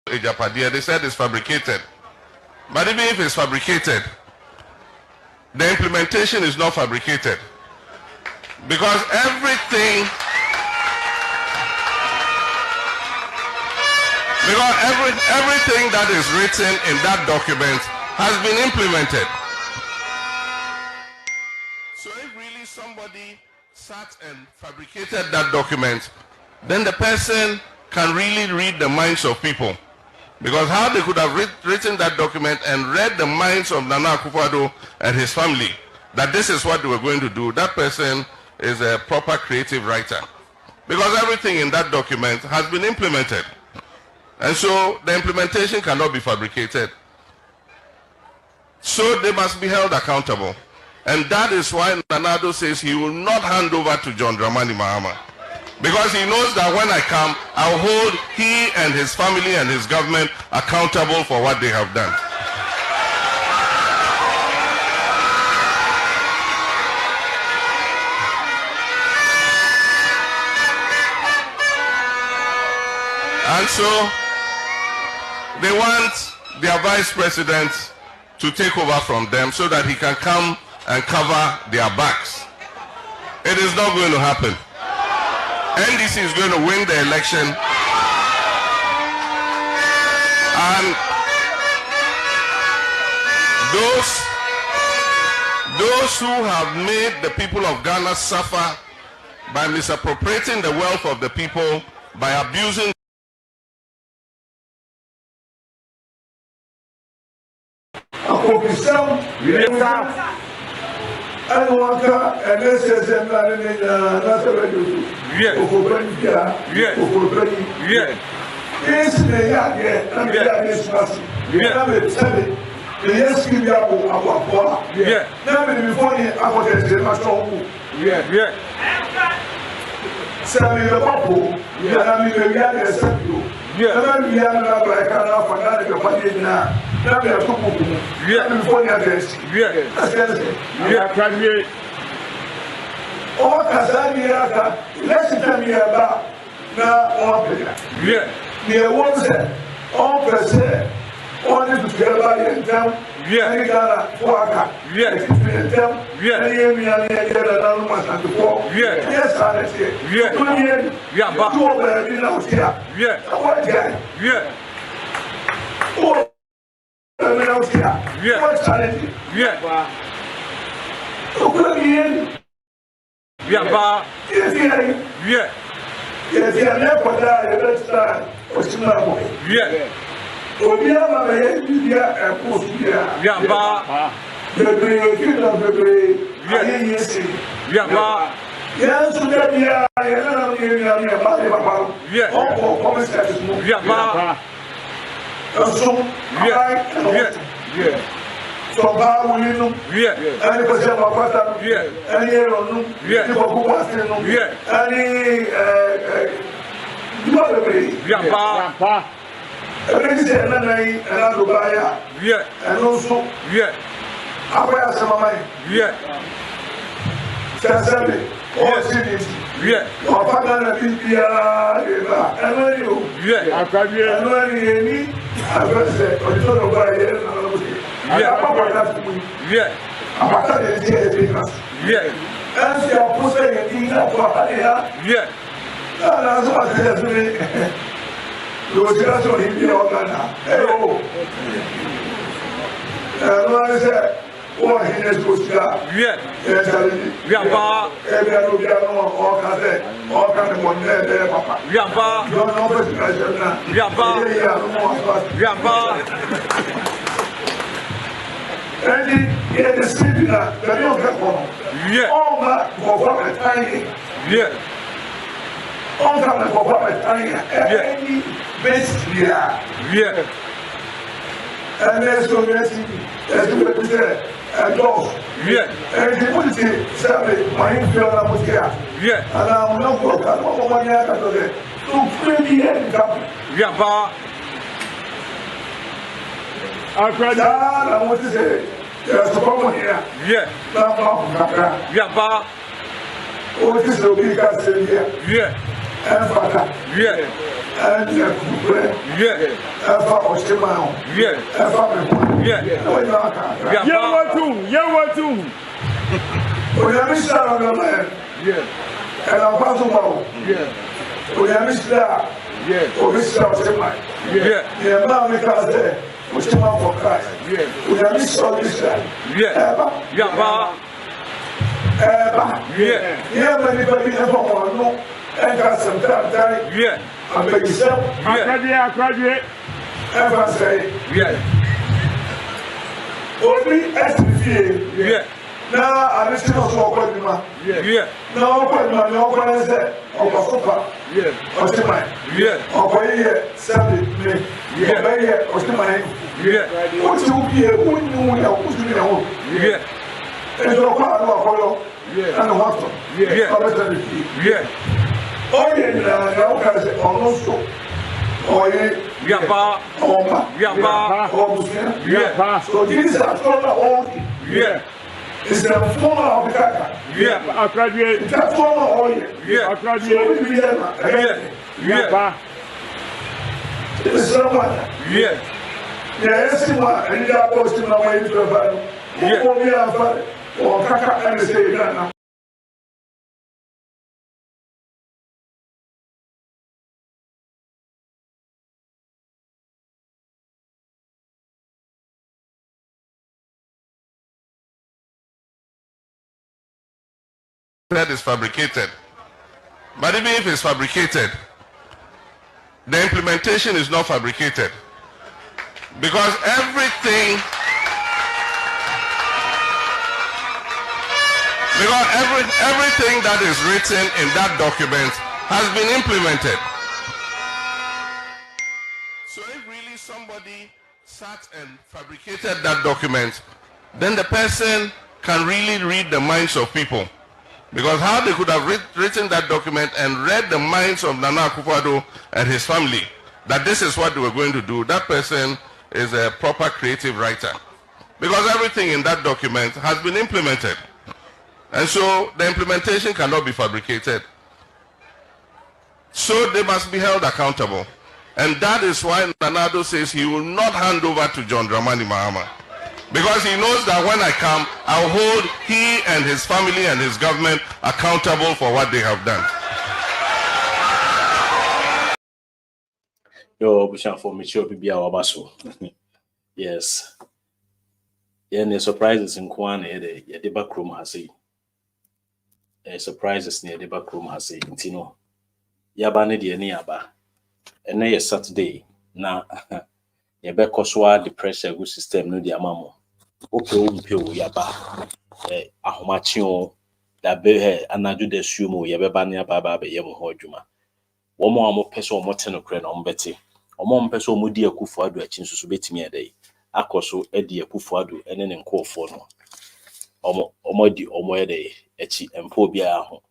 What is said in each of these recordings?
Agyapadie, they said it's fabricated. But even if it's fabricated, the implementation is not fabricated. Because everything that is written in that document has been implemented. So if really somebody sat and fabricated that document, then the person can really read the minds of people. Because how they could have written that document and read the minds of Nana Akufo-Addo and his family, that this is what they were going to do, that person is a proper creative writer. Because everything in that document has been implemented. And so the implementation cannot be fabricated. So they must be held accountable. And that is why Nana Addo says he will not hand over to John Dramani Mahama. Because he knows that when I come, I'll hold he and his family and his government accountable for what they have done. And so they want their vice president to take over from them so that he can come and cover their backs. It is not going to happen. NDC is going to win the election, and those who have made the people of Ghana suffer by misappropriating the wealth of the people, by abusing and yeah, ever Oshimao, ever we have Mr. on the land, and I'm possible. We have Mr. Mr. Oshimai, yeah, Mamma Casa, Oshima for Christ. We have Mr. Yeah, many baby ever no, and got some time. I'm making some. I graduate. Ever say, only SPA. Now I'm still not so good. No, no, Okosupa. Oshimai. Okoye, Sabi, Okoye, Oshimai. What you be a good moon, and your father follow, and what? Oh, yeah, almost so. Oh, yeah, so these are all. It's the former of the Kaka. I graduate. It's the former oil. I graduate. It's someone. Yes, and you are posting my way to the battle. Or Kaka and say that. That is fabricated. But even if it's fabricated, the implementation is not fabricated. Because everything that is written in that document has been implemented. So if really somebody sat and fabricated that document, then the person can really read the minds of people. Because how they could have written that document and read the minds of Nana Akufo-Addo and his family, that this is what they were going to do, that person is a proper creative writer. Because everything in that document has been implemented. And so the implementation cannot be fabricated. So they must be held accountable. And that is why Nana Addo says he will not hand over to John Dramani Mahama. Because he knows that when I come, I'll hold he and his family and his government accountable for what they have done. Yo, Bushan for me, sure, be our basso. Yes. Yeah, the surprises in Kwan, the back room has a surprises near the back room has a Tino. Yabane de Niaba. And nay, Saturday. Now, Yabekoswa, the pressure good system, no diamamo. Ope yaba ahomachion da be anadu de sumo yebeba ne baba be yem ho adwuma wo mo amo pese o mote no kre na ombete o mo mpese o mudi Akufo-Addo achi nsusu betimi edai akoso edi Akufo-Addo ene ne nkofo no omo di omo edai achi empo bia ho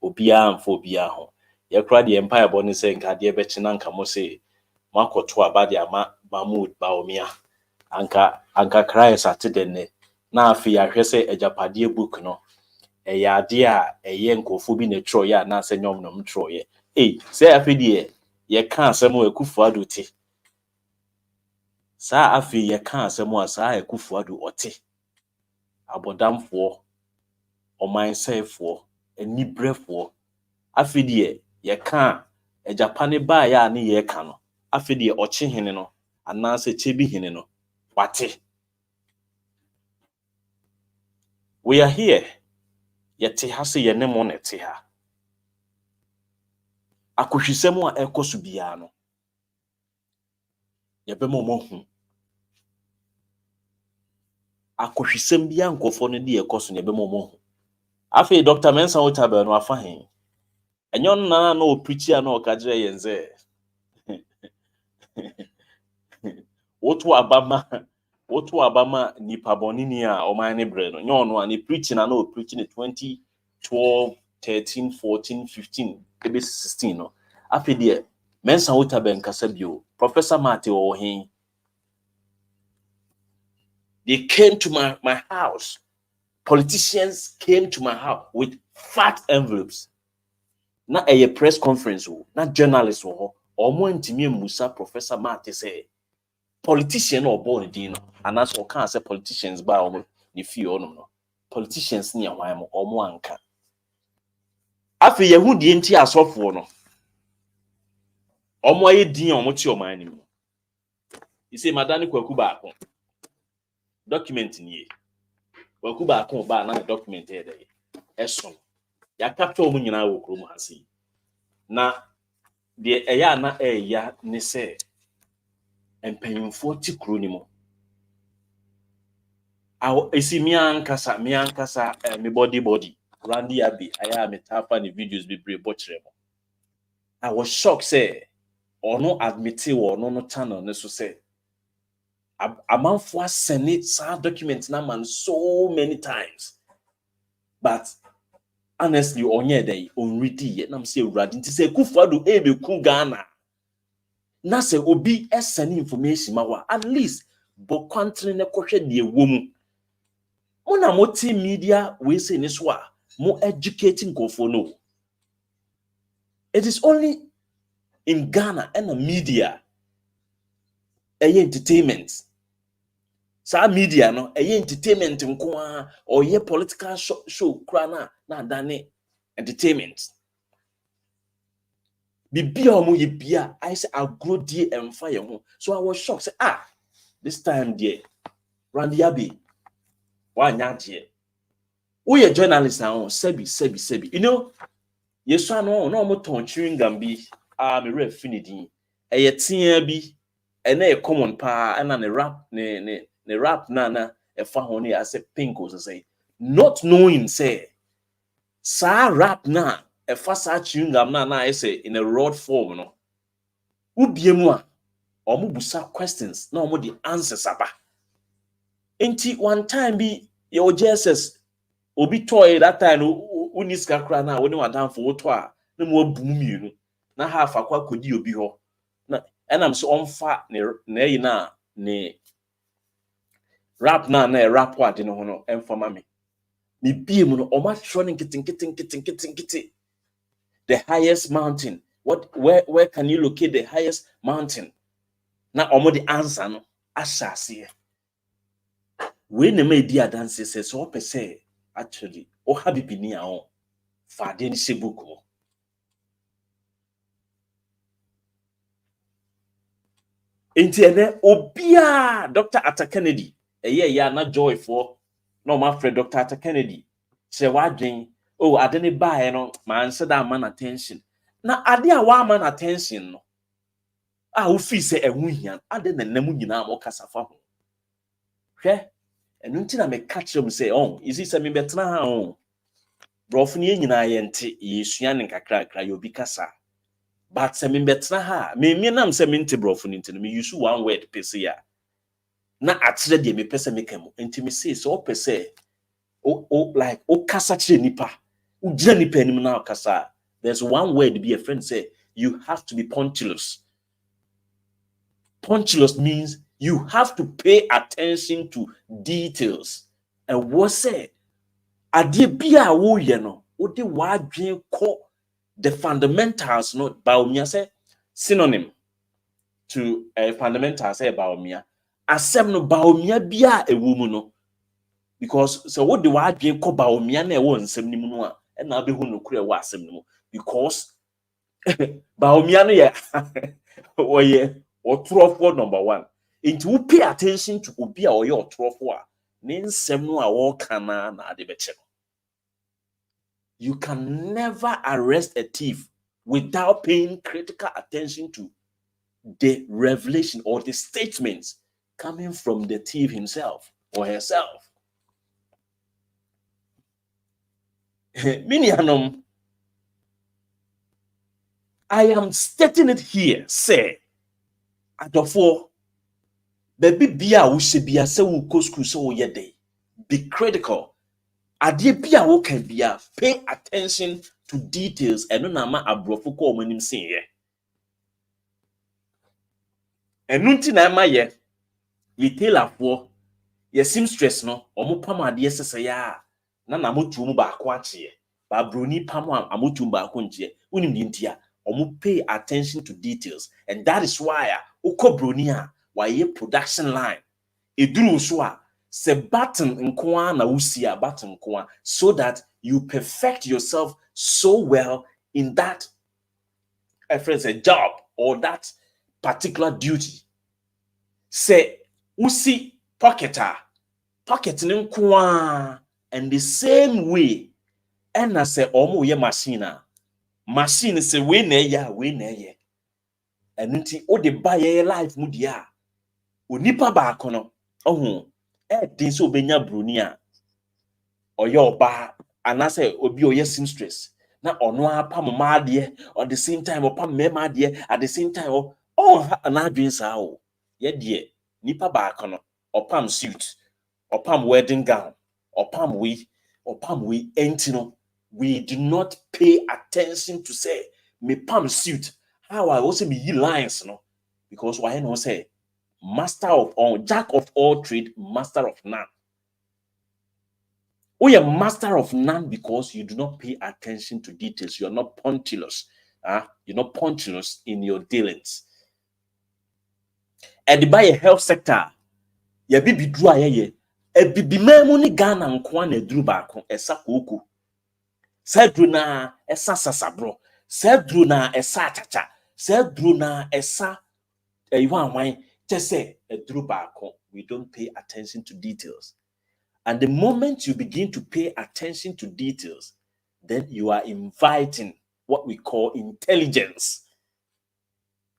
obia mfo bia ho ye kra de empire bo ne se nka de be chi na nka mo se makoto abade ama Mahmood Baomia anka Christ atedene na afi ahwe se Agyapadie book no eyade a eye nkofo bi ne tro ya na se nyom no tro ye se afi de ye ka asem Akufo-Addo ti sa afi ye ka asem sa Akufo-Addo oti abodamfo omansefo enibrefo afi de ye ka Agyapane ba ya ne ye ka no afi de ochi hene no anase chebi hene no wate. We are here. Yete hase ye nemo nete ha. Akohwisemu a ekoso bia no. Yebemo mohu. Akohwisem bia nkofo no de ekoso ne yebemo mohu. Afi Dr. Mensah otabil no afa hen. Enyon na no preach ya no okagire yenze. Otu abama nipa bonini a omane bre no nyono ani preaching na no preaching 2012 13 14 15 ebe 16 no afi de Mensah otabil nkasa bio Professor Mate Ohin they came to my house. Politicians came to my house with fat envelopes. Not a press conference, not journalists, omo ntimi musa Professor Mate say politician or born din no anaso kan say politicians ba omo ni fi onum no politicians ni ahwan mo omo anka afi yehu die nti asofo no omo aye din omo ti oman ni mu ise madani kwaku ba akon document ni kwaku ba akon ba na document e dey eson ya capture omo nyina wo krom hase na de eya na eya ni se empanyimfo ti kro ni mo aw esi mi ankasa me body Randy Abi aya me tapa ni videos be bre bochre mo I was shocked say ono admit wo no channel ne so say amanfo asene sa document na man so many times but honestly onye dey on read it na say urade nti say Kufuado be ku Ghana na say obi esene information ma wa at least bo country ne kohwe de ewom una moti media we say ni so a mo educating gofo no it is only in Ghana and the media entertainment sa media no entertainment nko a or political show kra na dane entertainment bibia omo ye bia I say agro die emfa ye ho so I was shocked say this time there Randy Abi wanya die we a journalist now sebi you know yesu ano no mo ton chewing gum bi me ref finidin eye tia bi ena e common pa na ne rap na e fa ho ne ase pinko so say not knowing say sa rap na e fa sa chewing gum na I say in a raw form no ubiemu a omo busa questions na omo the answers aba enti one time bi your Jesus obi toy that time uniska kra na woni wadanfo woto a na mo abum mienu na half akwa kodi obi ho na enam so onfa na yi na ne rap na rap ade no ho no enfama me biem no o ma tro ne kitten the highest mountain where can you locate the highest mountain na omo the answer no asase we na me di adanse se so pese actually o habibini a on fa de ni sebuku enti ene obia Dr. Atta Kennedy ya na joy for no ma friend Dr. Atta Kennedy se wadwen ade ne bae no man se da man attention na ade a wa man attention no wo fi se ehun hian ade na nam nyina mo kasafa ho hwe enu nti na me catch them say is it me betena ha brofo ne nyina ye nte yesua ne kakra yo bi kasa but se me betena ha me nam se me nte brofo ne nte no me use one word pese ya na akyere de me pese me kam nti me say so pese like kasa kire nipa ujira nipa anim na kasa there's one word be a friend say you have to be punctilious means you have to pay attention to details and what say ade bia wo ye no wo de wadwen ko the fundamentals no baomia say synonym to fundamentals say baomia asem no baomia bia ewu mu no because so what the wadwen ko baomia na e wo nsem ni mu no a na abehu no kure wo asem ni mu because baomia no ye oye otrofo number 1 into who pay attention to obi a oye otrofo a ne nsem no a wo kana na ade beche. You can never arrest a thief without paying critical attention to the revelation or the statements coming from the thief himself or herself. Minianum, I am stating it here, say, adofo, baby bia wo se bia se wo ko school so wo ye day. Be critical. Ade bia wo kan bia, pay attention to details eno na ma abrofo ko omanim sin ye. Enu nti na ma ye retailer fo ye seamstress no omo pam ade sese ya na motu mu ba ko ache ba broni pam amotu ba ko nche unim di ntia pay attention to details, and that is why Ukobronia why production line eduru so a se button nkoa na usia button nkoa, so that you perfect yourself so well in that a job or that particular duty. Say usi pocketer pocket nkoa, and the same way and I say omo ye machine say we na ye and nti o de buy your life mu dia onipa ba kono ohun din so obenya broni a oye oba anase obi oye seamstress na ono apam ma de at the same time opam mema de at the same time na adwen sa o ye de nipa ba kono opam suit opam wedding gown opam we entino. We do not pay attention to say me pam suit how I also be lines, no, because why not say master of all, jack of all trade, master of none. We are master of none because you do not pay attention to details. You are not punctilious. You're not punctilious in your dealings. And by a health sector, ya bibi dry ye. E bibi memuni Ghana nkwane dru baako esa koku. Sedruna esa sasabro. Sedruna esa chacha. Sedruna esa wine. Just say dru baako. We don't pay attention to details. And the moment you begin to pay attention to details, then you are inviting what we call intelligence.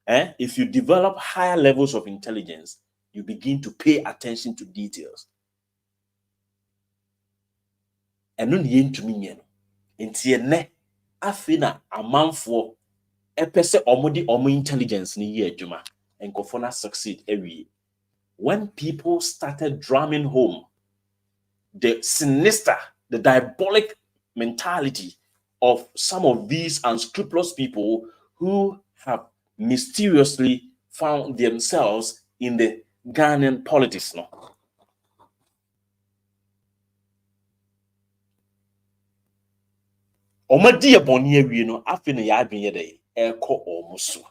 If you develop higher levels of intelligence, you begin to pay attention to details. And no yen to me, ne afina a man for a person or intelligence ni ye juma and kofona succeed every. When people started drumming home the sinister, the diabolic mentality of some of these unscrupulous people who have mysteriously found themselves in the Ghanaian politics. No. Omadi aboni ewie no afi na ya adwenye dey ekọ omuso.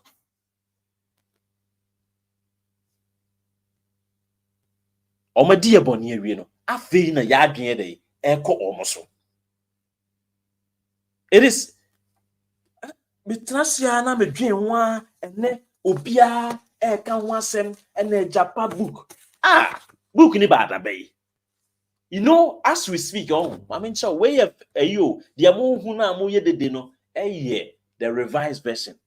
Omadi aboni ewie no afi na ya adwenye dey ekọ omuso. It is bitrasia na medwen wa ene obia eka ho asem ene Agyapadie book. Book ni bad bay. You know, as we speak, I mean, so way of you, the the revised version.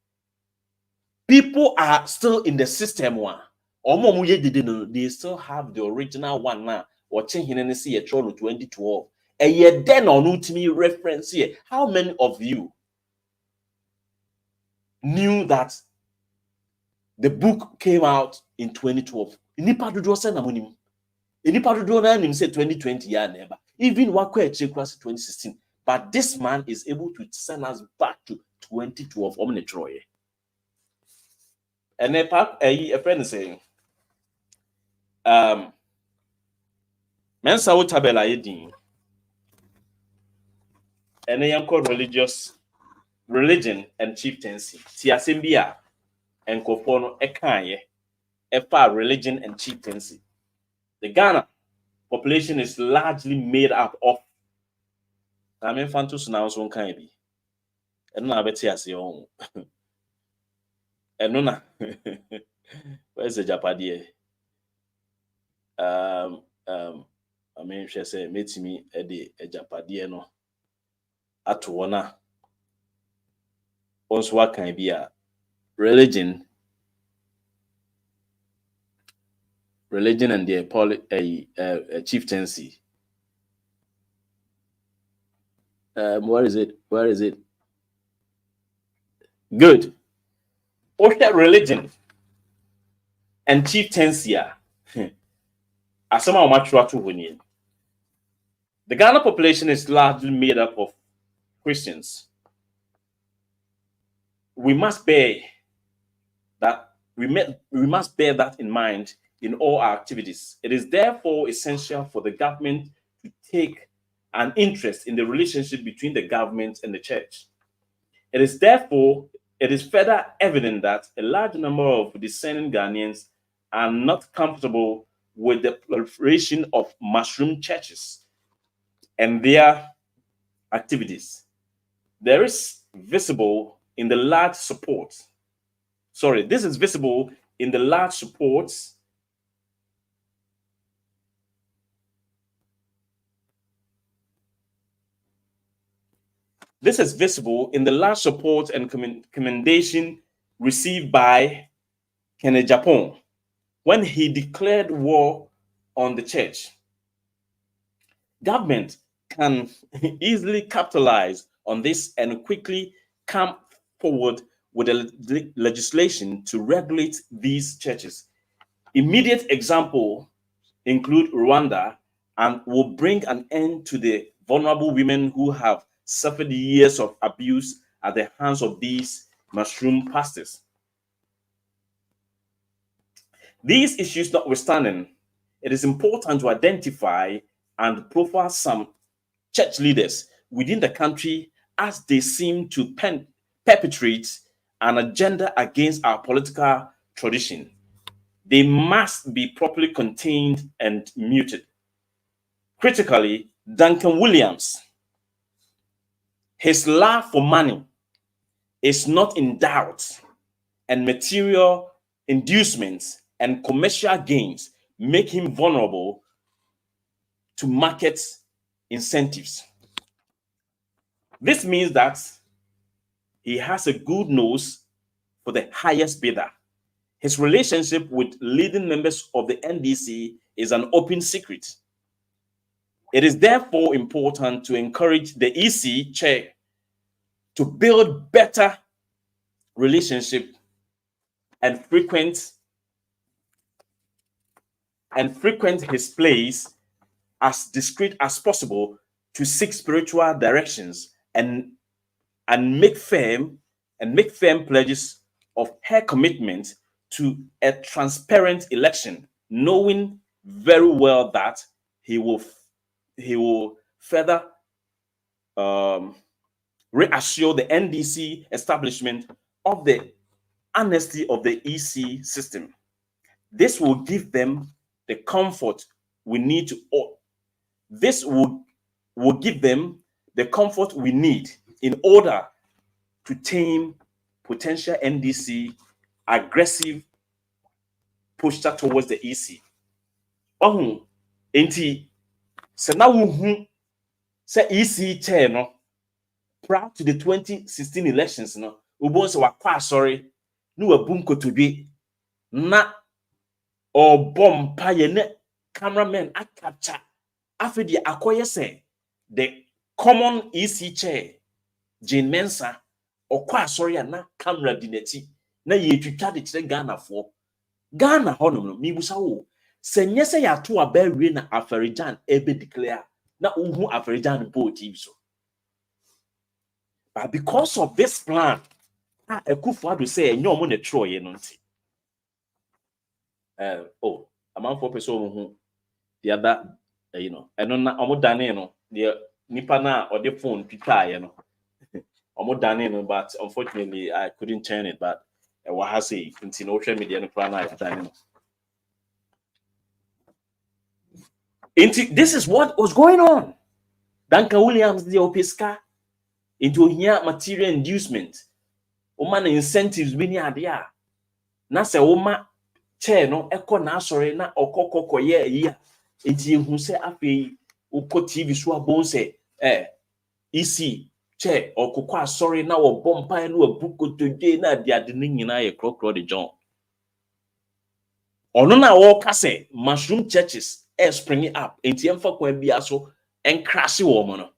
People are still in the system one. They still have the original one now. Watching here and see a troll 2012. And yet then on me reference here. How many of you knew that the book came out in 2012? Anybody do not say 2020 year never. Even Wakwe 2016. But this man is able to send us back to 2012. And a friend is saying, Mensah otabil ayedin. And a young called religion and chieftaincy. Tiasembia and Kofono Ekanye, Efa religion and chieftaincy. The Ghana population is largely made up of Fantus now one kind be. And no bet as your own. And no where's the Agyapadie? I mean she say meet me at the Agyapadie no at one once what can be a religion and the chieftaincy. Where is it? Good. What's religion and chieftaincy? As some much to the Ghana population is largely made up of Christians. We must bear that in mind in all our activities. It is therefore essential for the government to take an interest in the relationship between the government and the church. It is therefore it is further evident that a large number of discerning Ghanaians are not comfortable with the proliferation of mushroom churches and their activities. There is visible in the large support. Sorry, this is visible in the large supports This is visible in the large support and commendation received by Kenneth Japan when he declared war on the church. Government can easily capitalize on this and quickly come forward with a legislation to regulate these churches. Immediate example include Rwanda and will bring an end to the vulnerable women who have suffered years of abuse at the hands of these mushroom pastors. These issues notwithstanding, it is important to identify and profile some church leaders within the country as they seem to perpetrate an agenda against our political tradition. They must be properly contained and muted. Critically, Duncan Williams, his love for money is not in doubt, and material inducements and commercial gains make him vulnerable to market incentives. This means that he has a good nose for the highest bidder. His relationship with leading members of the NDC is an open secret. It is therefore important to encourage the EC chair to build better relationship and frequent his place as discreet as possible to seek spiritual directions and make firm pledges of her commitment to a transparent election, knowing very well that he will further reassure the NDC establishment of the honesty of the EC system. This will give them the comfort we need to. This will give them the comfort we need in order to tame potential NDC aggressive posture towards the EC. Oh, enti se na wo se EC chair no prior to the 2016 elections no ubon se wakwa sorry no wabu nkotodwe na obompa ye ne cameraman capture afedi akoye se the common EC chair Jane Mensah okwa sorry na camera dinati na ye twitwa de kire Ghana honom no mibusa wo se nyese ya to abawie na Afarijan ebe declare na uhu Afarijan po TV so. But because of this plan, Akufo-Addo say enyo mo ne troye no nti. A man for person who the other eno na omo dane no the nipa na or the phone twitwa no. Omo dane no, but unfortunately I couldn't turn it, but what has he in social media no plan I done. This is what was going on. Duncan Williams the Opiska into here material inducement. Oma na incentives bi ni ade a na se oma chair no ekọ na asore na okokoko ye yi a enti ehu se afei ukọ TV so abon se EC chair okokọ asore na wo bompa na wabuko today na ade ne nyina ye krokro de John. Ono na wo ka se mushroom churches springing up enti emfa kwa bia so encrash wo mo no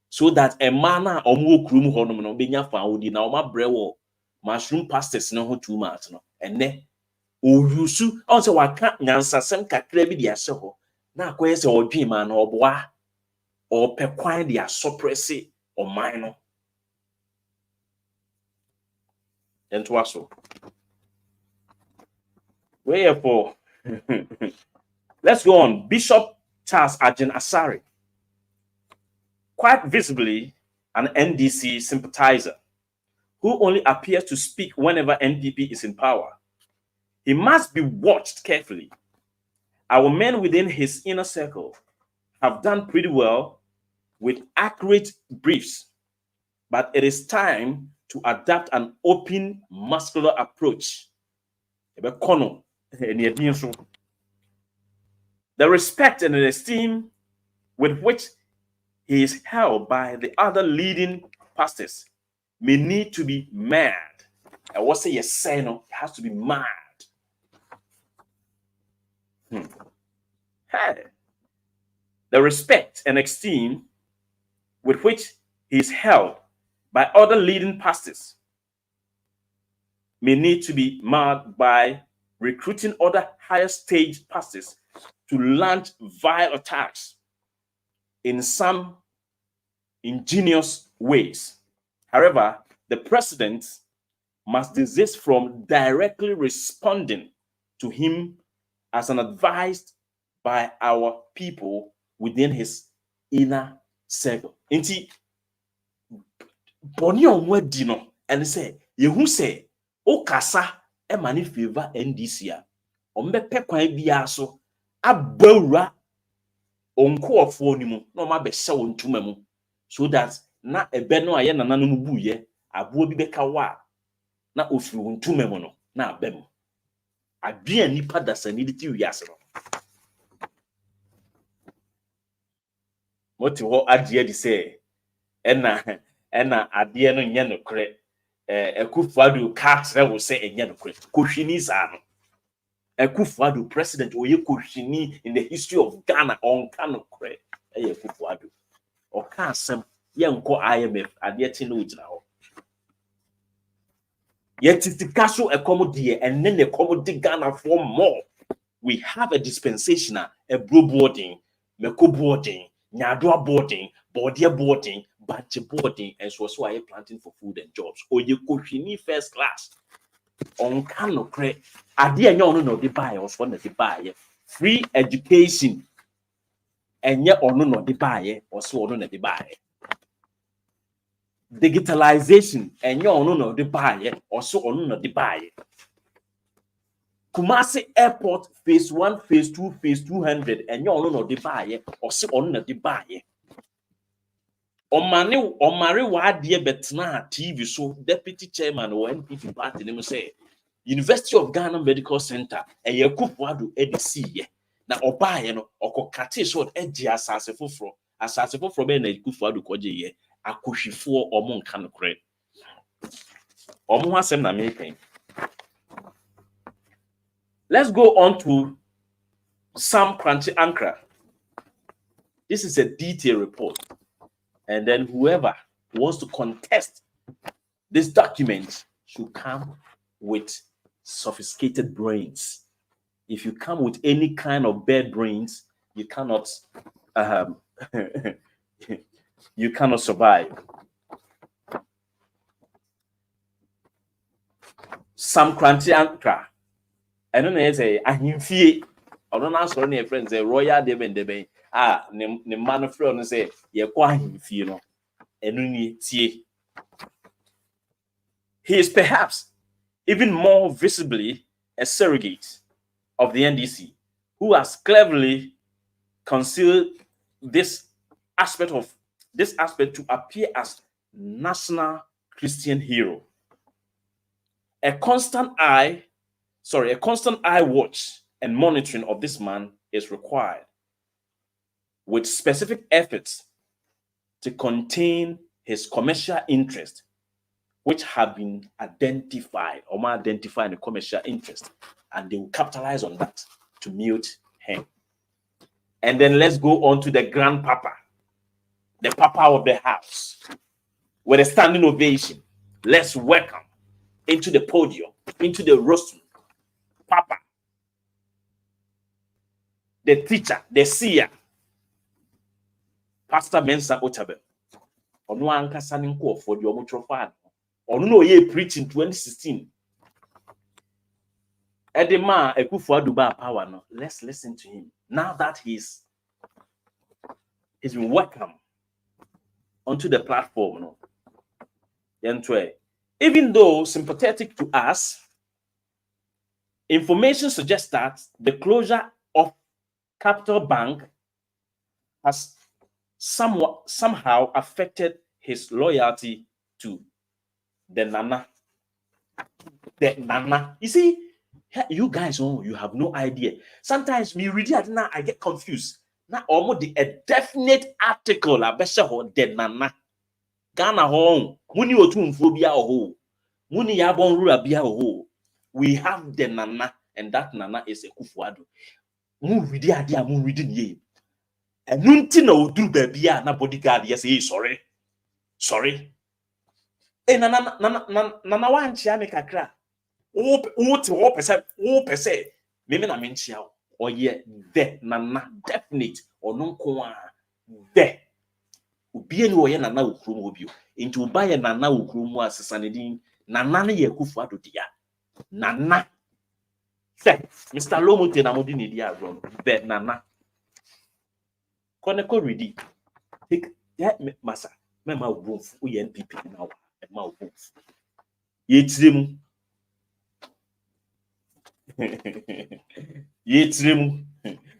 so that a man na omo okrum ho no no benya fa wodi na oma bre wo mushroom pastors no ho too much no ene oyusu on se waka nyansasem kakra bi dia se ho na akoye se odwen ma na oboa o pekwan dia suppress o man no ento aso wherefore let's go on. Bishop Charles Ajin Asari, quite visibly an NDC sympathizer, who only appears to speak whenever NPP is in power. He must be watched carefully. Our men within his inner circle have done pretty well with accurate briefs, but it is time to adapt an open, muscular approach. The respect and the esteem with which he is held by the other leading pastors may need to be mad. I will say yes, say no, it has to be mad. Hey. The respect and esteem with which he is held by other leading pastors may need to be marked by recruiting other higher stage pastors to launch vile attacks in some ingenious ways. However, the president must desist from directly responding to him as an advised by our people within his inner circle. Inti boni onwadi no and say yehu say o kasa e mani favor NDC a ombepe kwan bia so abawura onkoofo ni mu na oma be hye wontuma mu so that na ebe no aye nananom buye abo bi beka wa na ofiri wontuma mu no na abem adua nipa dasani de ti wiase no moti ho adie di say ena adie no nye nokre Akufo-Addo ka kire wo say enye nokre kohwini sa no Akufo-Addo president oye kohwini in the history of Ghana on kanokre Akufo-Addo o ka asem ye nko IMF adie ti no ujina ho ye titika so ekomo die enne ne ekomo di Ghana for more. We have a dispensational a bro boarding meko boarding nyadwa boarding boardia boarding batch boarding and so I planting for food and jobs oye kohwini first class on kanokre ade enye ono no de buy or so na de buy free education enye ono no de buy or so ono na de buy digitalization enye ono no de buy or so ono no de buy Kumasi Airport phase 1 phase 2 phase 200 enye ono no de buy or so ono na de buy Omare wa de betna TV so deputy chairman or NPP party name say University of Ghana Medical Center Akufo-Addo edc ye na obaye no okokate so edi asase foforo be na Akufo-Addo koje ye akohwifo omo nka nokre omo asem na mekan. Let's go on to Sam Kranchi Ankara. This is a detailed report. And then whoever wants to contest this document should come with sophisticated brains. If you come with any kind of bad brains, you cannot you cannot survive. Sam Kranchi Ankara. I don't know say ahimfie. I don't know so any friends say royal deben ne man frɛ no say ye kwa ahimfie no. Enu ni tie. He is perhaps even more visibly a surrogate of the NDC, who has cleverly concealed this aspect to appear as national Christian hero. A constant eye watch and monitoring of this man is required, with specific efforts to contain his commercial interest, which have been identified the commercial interest, and they will capitalize on that to mute him. And then let's go on to the grandpapa, the papa of the house, with a standing ovation. Let's welcome into the podium, into the rostrum, Papa, the teacher, the seer, Pastor Mensah otabil. Ono ankasa ne nkofo de omo trofan. Ono no ye preach in 2016. Edema Akufo-Addo ba power no. Let's listen to him. Now that he's been welcome onto the platform no. Yentwe Even though sympathetic to us, information suggests that the closure of Capital Bank has somehow affected his loyalty to the Nana. The Nana. You see, you guys, you have no idea. Sometimes me read it now, I get confused. Now, almost a definite article about the Nana. Ghana home. Muni otumphobia ho. Muni yabon rurabia ho. We have the Nana, and that Nana is a Kufuado. Mu read it, mu reading ye. And nunti na oduru baby na bodyguard yes sorry nana wanchia me kakra wo pese me na menchia oye the nana definite ono nko a the obi ani oye nana okrum obi nti oba ye nana okrum asesa ne din nana ne ye Kufuado dia nana say Mr. Lomote na modi ne dia agro the nana Koneko ready. Take that massa. Mema woof, we NPP now. Ma woof. Yetrim. Yetrim.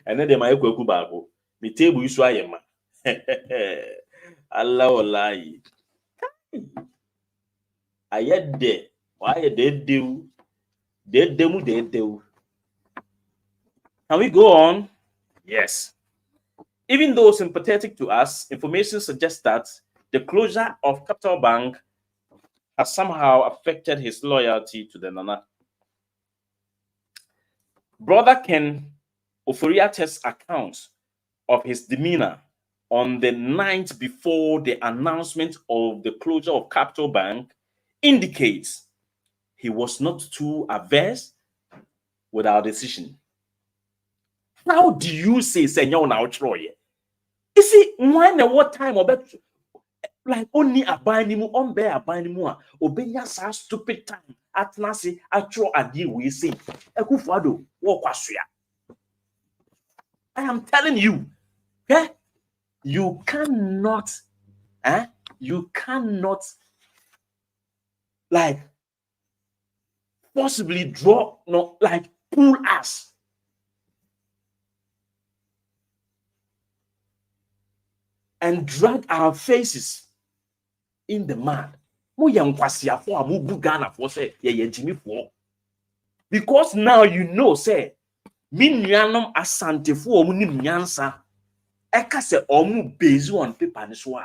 And then my equal babo. Me table is why ma. Allah lie. I yet there. Why they do? They do. Can we go on? Yes. Even though sympathetic to us, information suggests that the closure of Capital Bank has somehow affected his loyalty to the Nana. Brother Ken Oforiate's account of his demeanor on the night before the announcement of the closure of Capital Bank indicates he was not too averse with our decision. How do you say, Senor now, Troy? You see, when and what time about like only a banimu on bear a banimu obenya sa stupid time at nasi atro adi we say Kufuado walk wasua. I am telling you, you cannot like possibly draw no like pull us and drag our faces in the mud. Because now you know, say, minyanum asantefo omunim nyansa. Eka se omu based on paper niswa.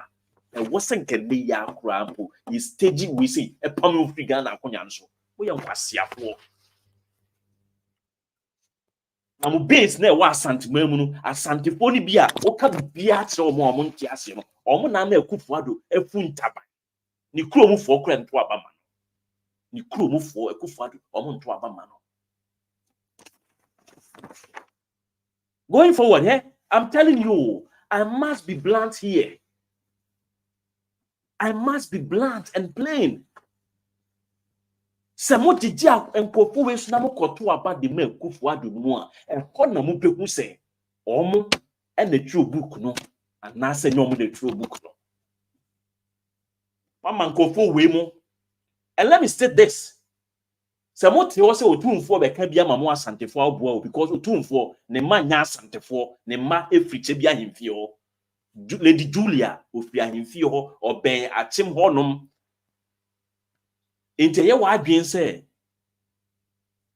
And wasn't can be ya crampo. Is staging we say a pamu frigana konyanso. We am kwasiafo. Amu base na wa santimemu asantefo ni bia oka bia kire omo amonti ase no omo na na Kufuado efu ntaba ni kuromu fo kra nto abama ni kuromu fo Kufuado omo nto abama no. Going forward, I'm telling you, I must be blunt here. I must be blunt and plain. Samo jija enkopo we so na mo koto aba de ma Kufuado mu a enko na mo behu se omo e na tru book no ana se nyo mo de tru book no mama nkofo we mu. And let me state this. Samo te o se otumfo be ka bia ma mo asantefo aboa because otumfo ne ma nya asantefo ne ma efriche bia himfie ho. Lady Julia ofi ahimfie ho oben achim honom. Ente ye wa adwen se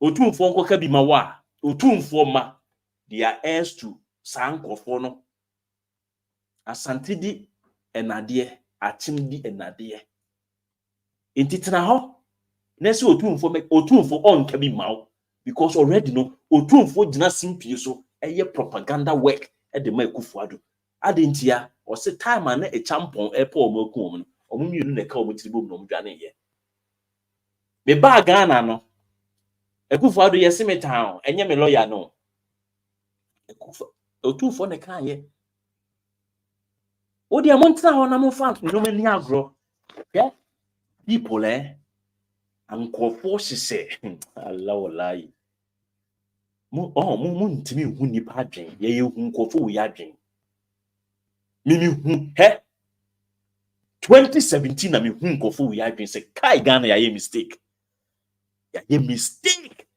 otumfo nkoka bi ma wa otumfo ma they are heirs to sankofo no asantedi enade achimdi enade enti tena ho na se otumfo onka bi ma because already no otumfo gina simpie so eye propaganda work e de ma Kufuado adentia o se time na e champon e pa omaku no omumienu na ka omotiribo no omdwane ye me ba Ghana no Kufuado yesi me town enye me lawyer no otumfo ne kan ye odi amontra ho na mo fa no mani agro people ankofo sise Allah wallahi mu ntimi hu nipa adwen ye hu nkofo wo ya adwen mimi hu 2017 na me hu nkofo we adwen say kai Ghana ya mistake. Ya mistake.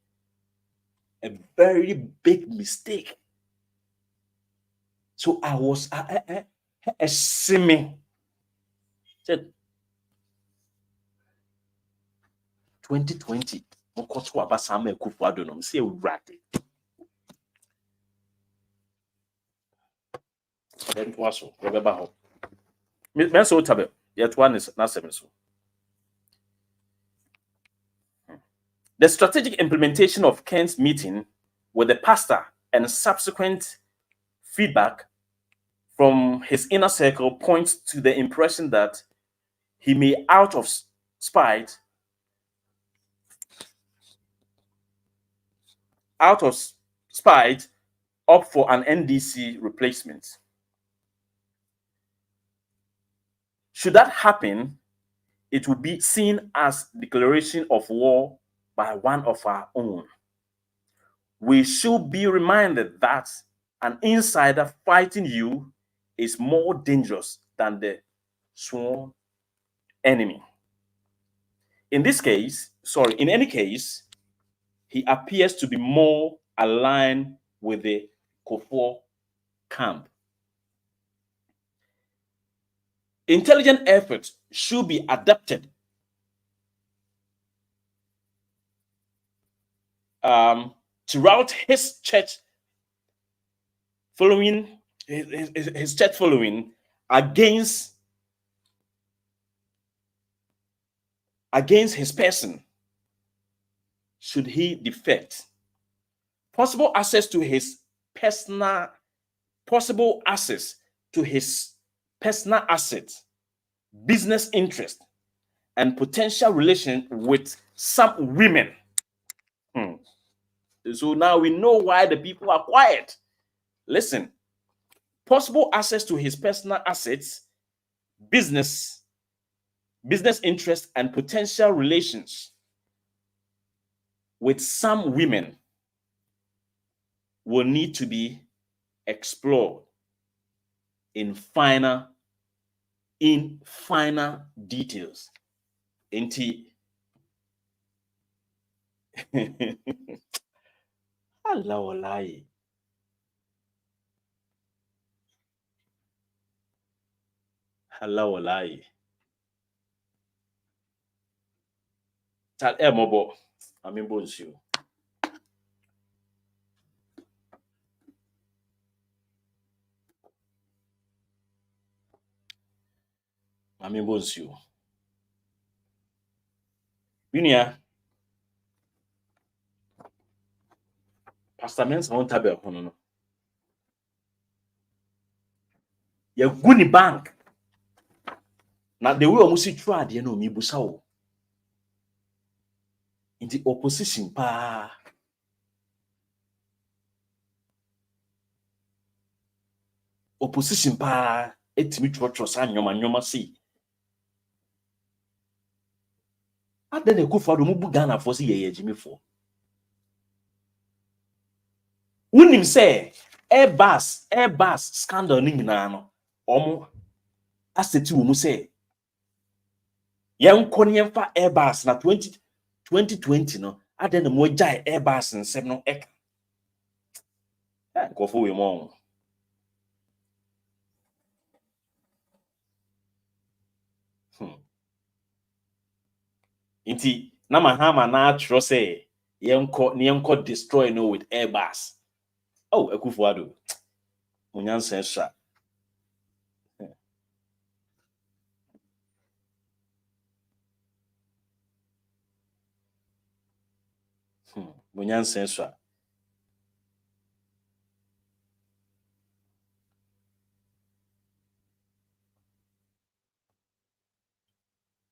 A very big mistake. So I was a semi said 2020 mokoto abasama ekufu adonom say urade. Then was remember how. Mensah otabil yet one is not seven so. The strategic implementation of Ken's meeting with the pastor and subsequent feedback from his inner circle points to the impression that he may, out of spite, opt for an NDC replacement. Should that happen, it would be seen as declaration of war by one of our own. We should be reminded that an insider fighting you is more dangerous than the sworn enemy. In any case, he appears to be more aligned with the Kufuor camp. Intelligent efforts should be adapted throughout his church following his church following against his person should he defect. Possible access to his personal assets, business interest, and potential relation with some women. So now we know why the people are quiet. Listen, possible access to his personal assets, business interest, and potential relations with some women will need to be explored in finer details. Halawalai. Tal mobo amin bonsu. Amin bonsu. Winia. Pastor Mensah otabil hono no. Ya guni bank. Na the way omusi twa de na omibusa wo. Inti opposition pa. Opposition pa etimi twotwo sa nyoma si. Ade na Kufuor do mu bu Ghana for si ye jimi for. Unim say Airbus scandal ni nyina no. Omo aseti wo mu say yenko ne yemfa Airbus na 2020 no ade na mo jai Airbus nsem no ek. Nkofo we mo. Inti na mahama na atro say yenko destroy no with Airbus. Oh, Kufuor do. Munyansa esha. Munyansa esha.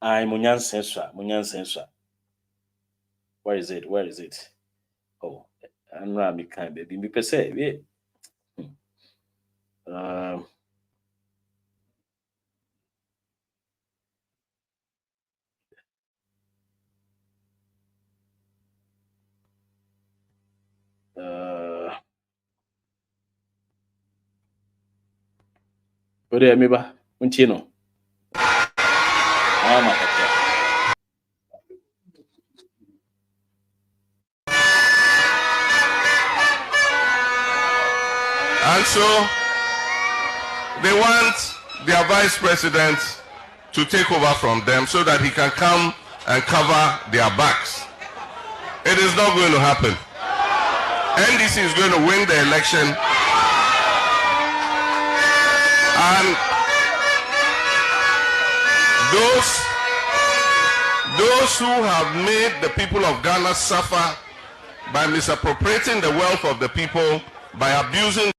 Ai munyansa esha. Where is it? Oh, anra mi kan baby. Mi pese we. Ode me ba untie no. And so they want their vice president to take over from them so that he can come and cover their backs. It is not going to happen. NDC is going to win the election, and those who have made the people of Ghana suffer by misappropriating the wealth of the people, by abusing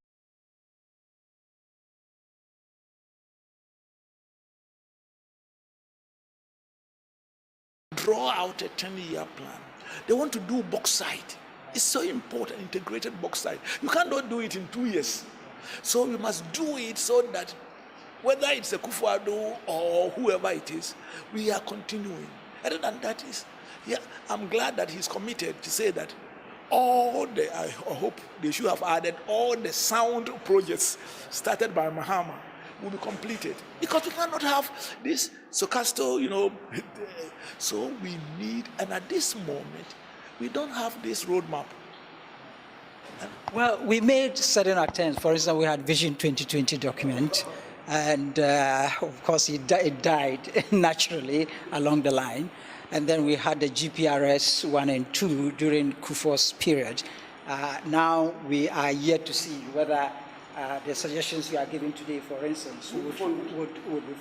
draw out a 10-year plan. They want to do bauxite. It's so important, integrated bauxite. You cannot do it in 2 years. So we must do it so that whether it's a Kufuor or whoever it is, we are continuing. Other than that is, yeah, I'm glad that he's committed to say that I hope they should have added all the sound projects started by Mahama will be completed. Because we cannot have this Socasto, so we need, and at this moment, we don't have this roadmap. Well, we made certain attempts. For instance, we had Vision 2020 document, and of course it died naturally along the line. And then we had the GPRS 1 and 2 during Kufuor's period. Now we are yet to see whether the suggestions you are giving today, for instance, would be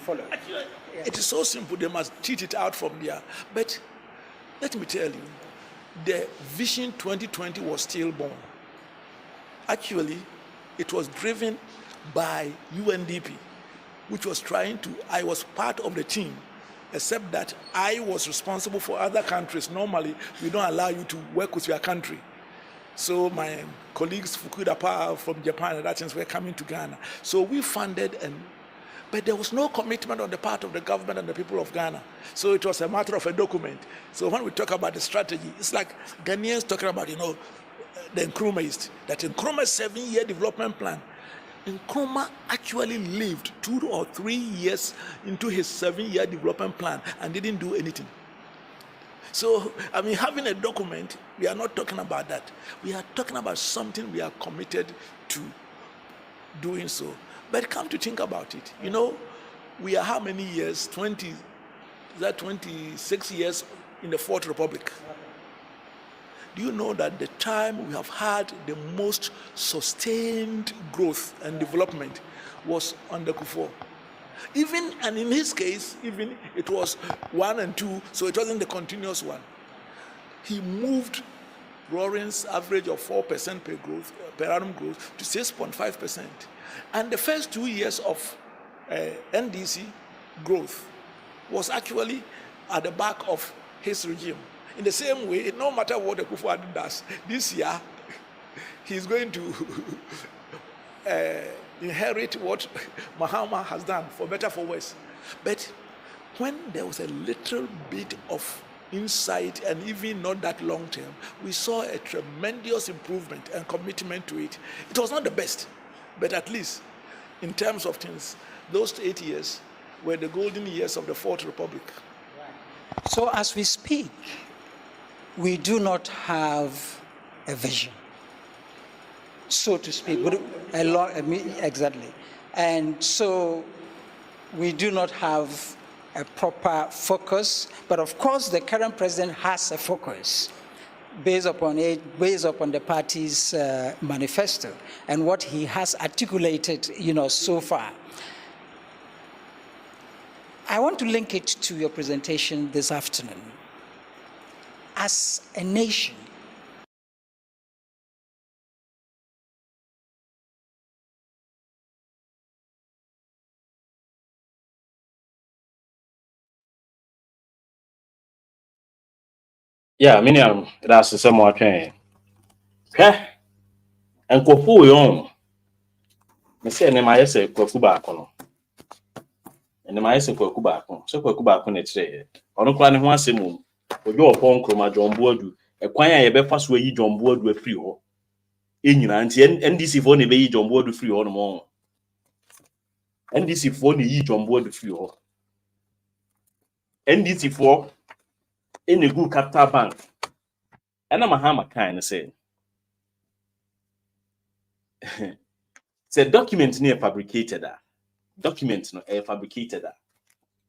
followed. Actually, it is so simple. They must teach it out from there. But let me tell you, the Vision 2020 was still born. Actually, it was driven by UNDP, which was I was part of the team, except that I was responsible for other countries. Normally, we don't allow you to work with your country. So my colleagues, Fukuda Power from Japan and that were coming to Ghana. So we funded, but there was no commitment on the part of the government and the people of Ghana. So it was a matter of a document. So when we talk about the strategy, it's like Ghanaians talking about, the Nkrumah, that Nkrumah's 7-year development plan. Nkrumah actually lived 2 or 3 years into his 7-year development plan and didn't do anything. So, having a document, we are not talking about that. We are talking about something we are committed to doing so. But come to think about it, we are how many years? 26 years in the Fourth Republic. Do you know that the time we have had the most sustained growth and development was under Kufuor? And in his case, even it was 1 and 2, so it wasn't the continuous one. He moved Roaring's average of 4% per annum growth to 6.5%. And the first 2 years of NDC growth was actually at the back of his regime. In the same way, no matter what the Kufuor does, this year, he's going to inherit what Mahama has done, for better, for worse. But when there was a little bit of insight, and even not that long term, we saw a tremendous improvement and commitment to it. It was not the best, but at least in terms of things, those 8 years were the golden years of the Fourth Republic. So as we speak, we do not have a vision, so to speak, exactly. And so we do not have a proper focus, but of course the current president has a focus based upon the party's manifesto and what he has articulated, so far. I want to link it to your presentation this afternoon. As a nation, Yeah, minium, that's the same one. And Kofu yon. Me say ne ma say Kofu ba kono. And ne ma say Kofu ba kono. So Kofu ba kono etre. Ono kwa ne ho asem. Ojo opon kroma John Boadu. Ekwan ya ye be fa so yi John Boadu afiri ho. Enyina nti NDC fo ne be yi John Boadu free ho no mo. NDC fo ne yi John Boadu free ho. NDT for in a good capital bank. And I'm a hammer kind of say. Say document near fabricated. Document no fabricated.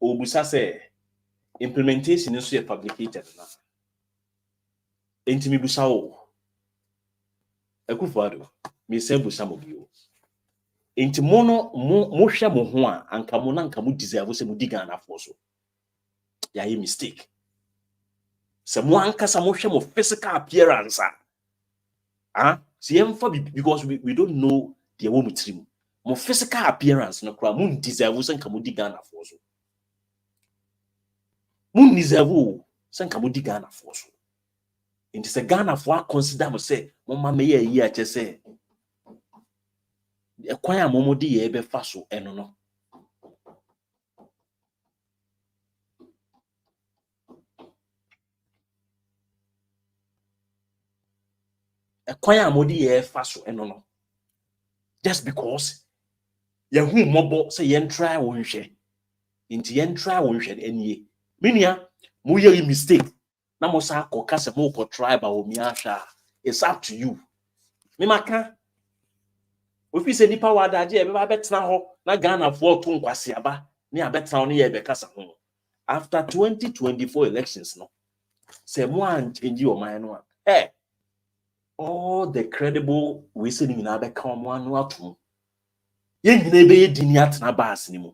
Obusa say implementation is fabricated. Intimi busa o. Ekufado. Me say busa mo bio. Inti mono mo hwe mo ho a anka mo na anka mo deserve se mo diga na afo so. Ya ye mistake. Se mo anka sa mo hwe mo physical appearance see because we don't know the woman trim. Mo physical appearance no kra mo deserve se anka mo diga na afo so. Mo deserve se anka mo diga na afo so. Inti se Ghana for consider mo say mo ma me ye yi a che say ekwan a mo di ye be fa so eno no. Ekwan a mo di ye fa so eno no. Just because ye hu mobo say yen try won hwe. Inti yen try won hwe enie. Minia mo ye mistake. Na mo sa akoka se mo ko tribe a o mi ahwa. It's up to you. Me maka ofi se nipa wadaje e be ba betena ho na Ghana for to nkwase aba ne abetena ho ne ye be kasa ho. After 2024 elections no. Se mo an change your mind no. All the credible we say ni na be kan mo anu atum. Ye nyina be ye dini atena bus ni mu.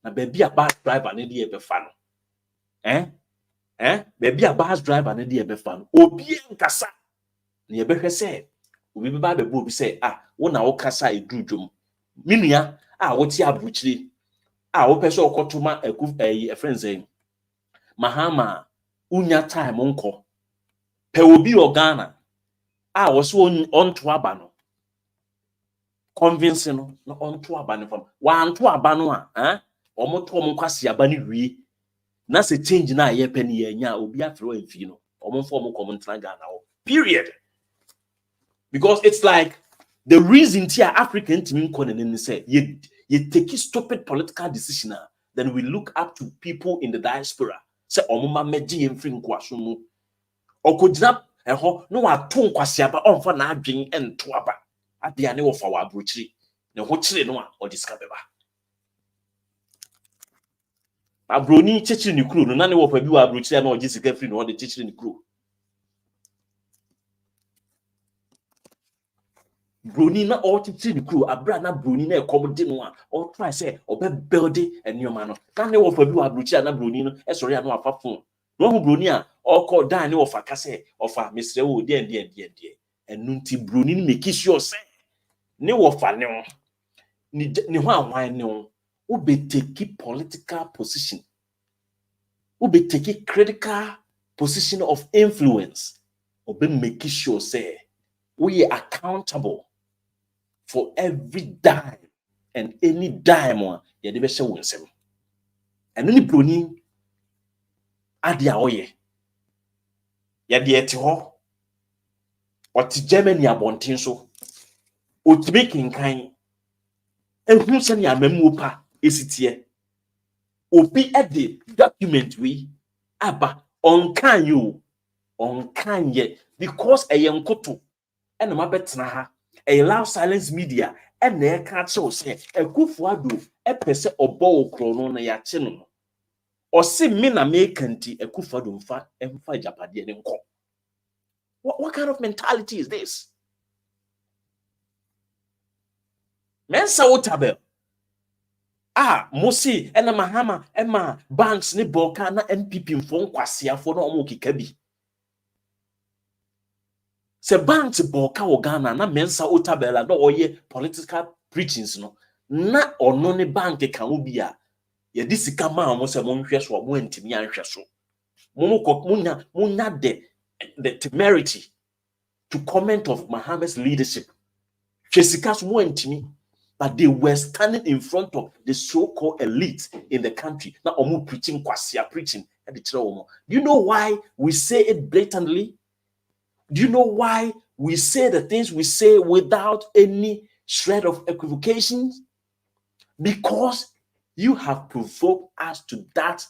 Na be bia bus driver ne de e be fa no. Baby a bus driver ne de e be fa no. Obi nkasa. Ne ye be hwe se obi be ba be bo bi say wo na wo kasa edru dwom. Minua wo ti abrochire wo pese okotoma a friends Mahama unya time nko. Pe obi o Ghana wo so onto aba no. Convince no onto aba no fam. Wa anto aba no omoto omkwase aba ne wie. Na se change na ye pe ne ye nya obi afro amfi no. Omfo omokomontra Ghana ho. Period. Because it's like the reason tia African team in say you take stupid political decision, then we look up to people in the diaspora. Say omuma meji emfri nkwaso mu. Okodina eho no wa to nkwase aba onfa na adwen ento aba. Ade ane wo fa wa abrochiri. Ne ho kire no a odiska beba. Abroni chichiri ni kuro no na ne wo fa bi wa abrochiri na ogisika free no de chichiri ni kuro. Bruni na all chichiri ni kuro abra na bruni na ekomde no a all try say obe build enioma no na ne wo fa bi wa abrochiri na bruni no e sori anu afa fon no hu bruni a all call dan ne wo fa ka say ofa mesre wo de enu nti bruni ni make sure say ne wo fa ne ho ni ho anwan ne ho wo be take political position wo be take critical position of influence obe make sure say we are accountable for every dime and any dime ye de be hye wonsem eno ni broni ade a oye ye de ete ho oti Germany abonten so otime kinkan ehun se ne amamu pa esitie obi ede document we aba on kan ye because eyenkoto ena mabetena ha a loud silence media and na ka che say Akufo-Addo pese obo okro na ya che no o se me na me kanti Akufo-Addo mfa Agyapadie ne nko. What kind of mentality is this? Mensah otabil mosi ena Mahama ema banks ne boka na NPP mfo nkwasiafo na omo kika bi. Se banks boka wo Ghana na Mensah otabil na oye political preachings no na ono ne bank ka obi a ye di sika ma mo se mo nhwe so mo ntimi anhwe so munya the temerity to comment of Mahama's leadership. Sika so mo ntimi, but they were standing in front of the so-called elite in the country. Now, omu preaching, kwasia preaching. Do you know why we say it blatantly? Do you know why we say the things we say without any shred of equivocation? Because you have provoked us to that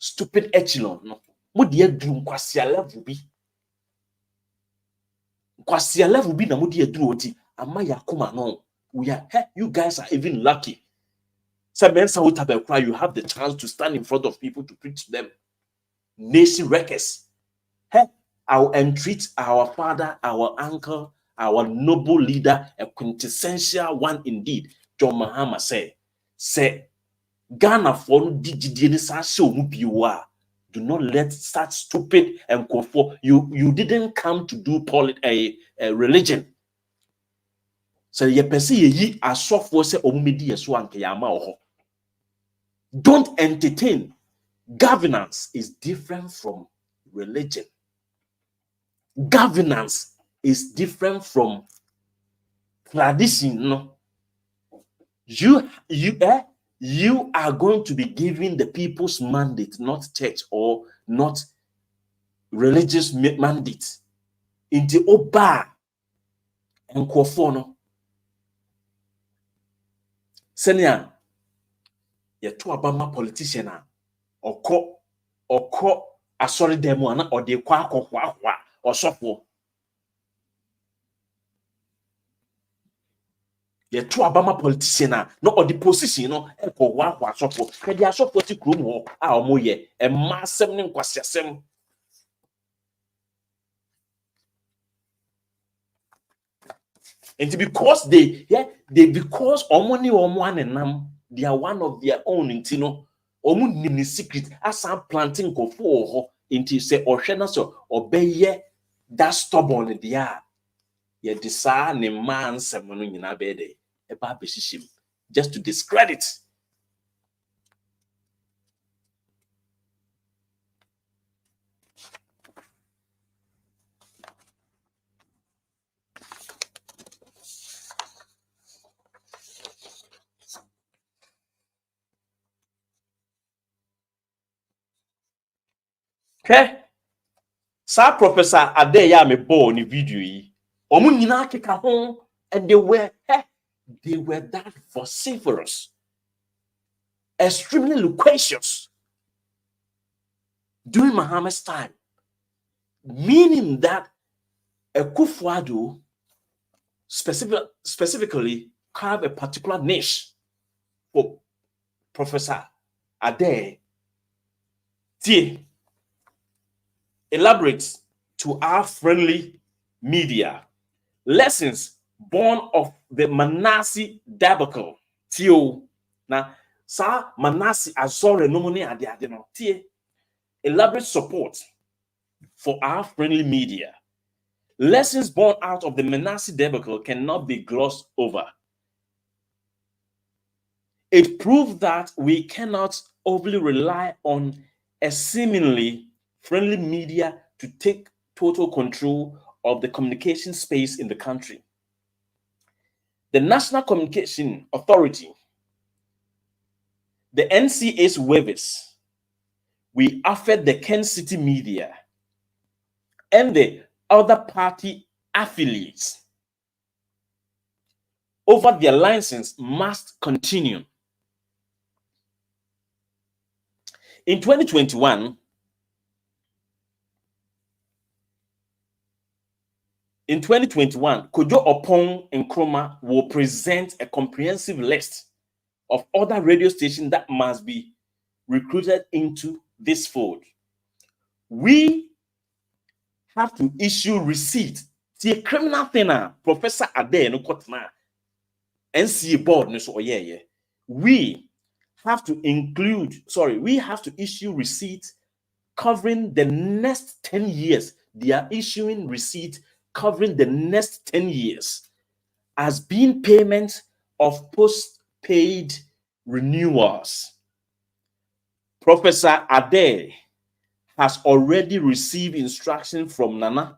stupid echelon no mo de aduru nkwasia level bi na mo de aduru oti ama yakoma no we are hey, you guys are even lucky. So Mensah otabil, you have the chance to stand in front of people to preach to them. Nation wreckers. Hey, I'll entreat our father, our uncle, our noble leader, a quintessential one indeed. John Mahama say, Ghana for do not let such stupid and conform. You didn't come to do a religion. So ye pesi ye asofo se omumedi yeso anke yama oho. Don't entertain. Governance is different from religion. Governance is different from tradition. No. You are going to be giving the people's mandate, not church or not religious mandate. Into oba and kofono. Senya ye to abama politician oko asori demo ana or de kwa or sofo. Ye to abama politician no or the position no e ko wa sofo. Ke dia sofo ti krom ho a omo ye e masem ne nkwasiasem. And because because omoni omo they are one of their own intino omu ni secret as I'm planting ko for into say ohwe so obeye that stubborn there ye desire ne man sem no nyina be de e ba be shishim just to discredit. Okay, sir Professor Adeya me born in video yi omu nyina keka ho and they were that vociferous, extremely loquacious during Muhammad's time, meaning that a Kufuado specifically carve a particular niche for Professor Ade. T elaborates to our friendly media lessons born of the Manasseh debacle. Tio na sa Manasseh azore nomone ade no tie elaborate support for our friendly media. Lessons born out of the Manasseh debacle cannot be glossed over. It proved that we cannot overly rely on a seemingly friendly media to take total control of the communication space in the country. The National Communication Authority, the NCA's waivers, we offered the Ken City media and the other party affiliates over their license must continue. In 2021, Kojo Opong Nkrumah will present a comprehensive list of other radio stations that must be recruited into this fold. We have to issue receipt. See a criminal thing, Professor Ade no kotna NCA board no so yeah. We have to issue receipt covering the next 10 years. They are issuing receipt covering the next 10 years as being payment of post-paid renewals. Professor Ade has already received instruction from Nana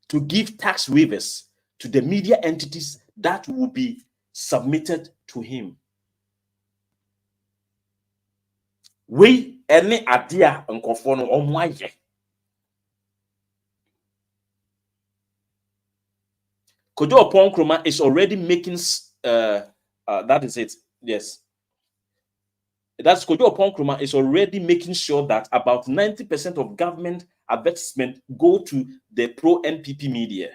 to give tax waivers to the media entities that will be submitted to him. We any idea nkofo no omoaye. Kojo Opong Nkrumah is already making that is it. Yes. That's Kojo Ponkruma is already making sure that about 90% of government advertisement go to the pro-NPP media.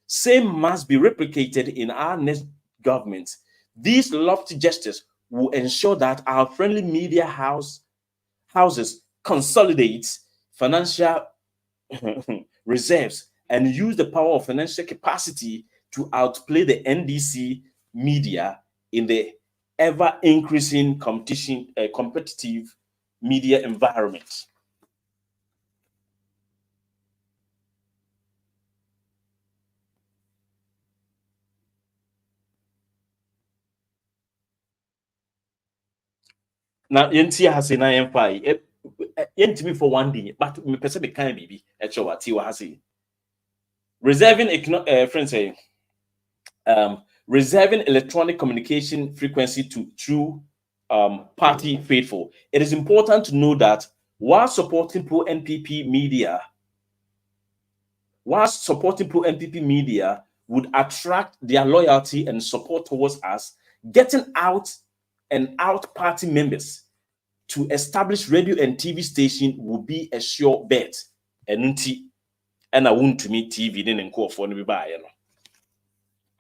Same must be replicated in our next government. These lofty gestures will ensure that our friendly media houses consolidate financial reserves and use the power of financial capacity to outplay the NDC media in the ever-increasing competitive media environment. Now, Yentia has an IMFI. Yentimi for one day, but me person be kind baby. Actually, what he was saying. Reserving electronic communication frequency to true party faithful. It is important to know that while supporting pro-NPP media would attract their loyalty and support towards us, getting out party members to establish radio and TV station will be a sure bet. And I want to meet TV then call for me by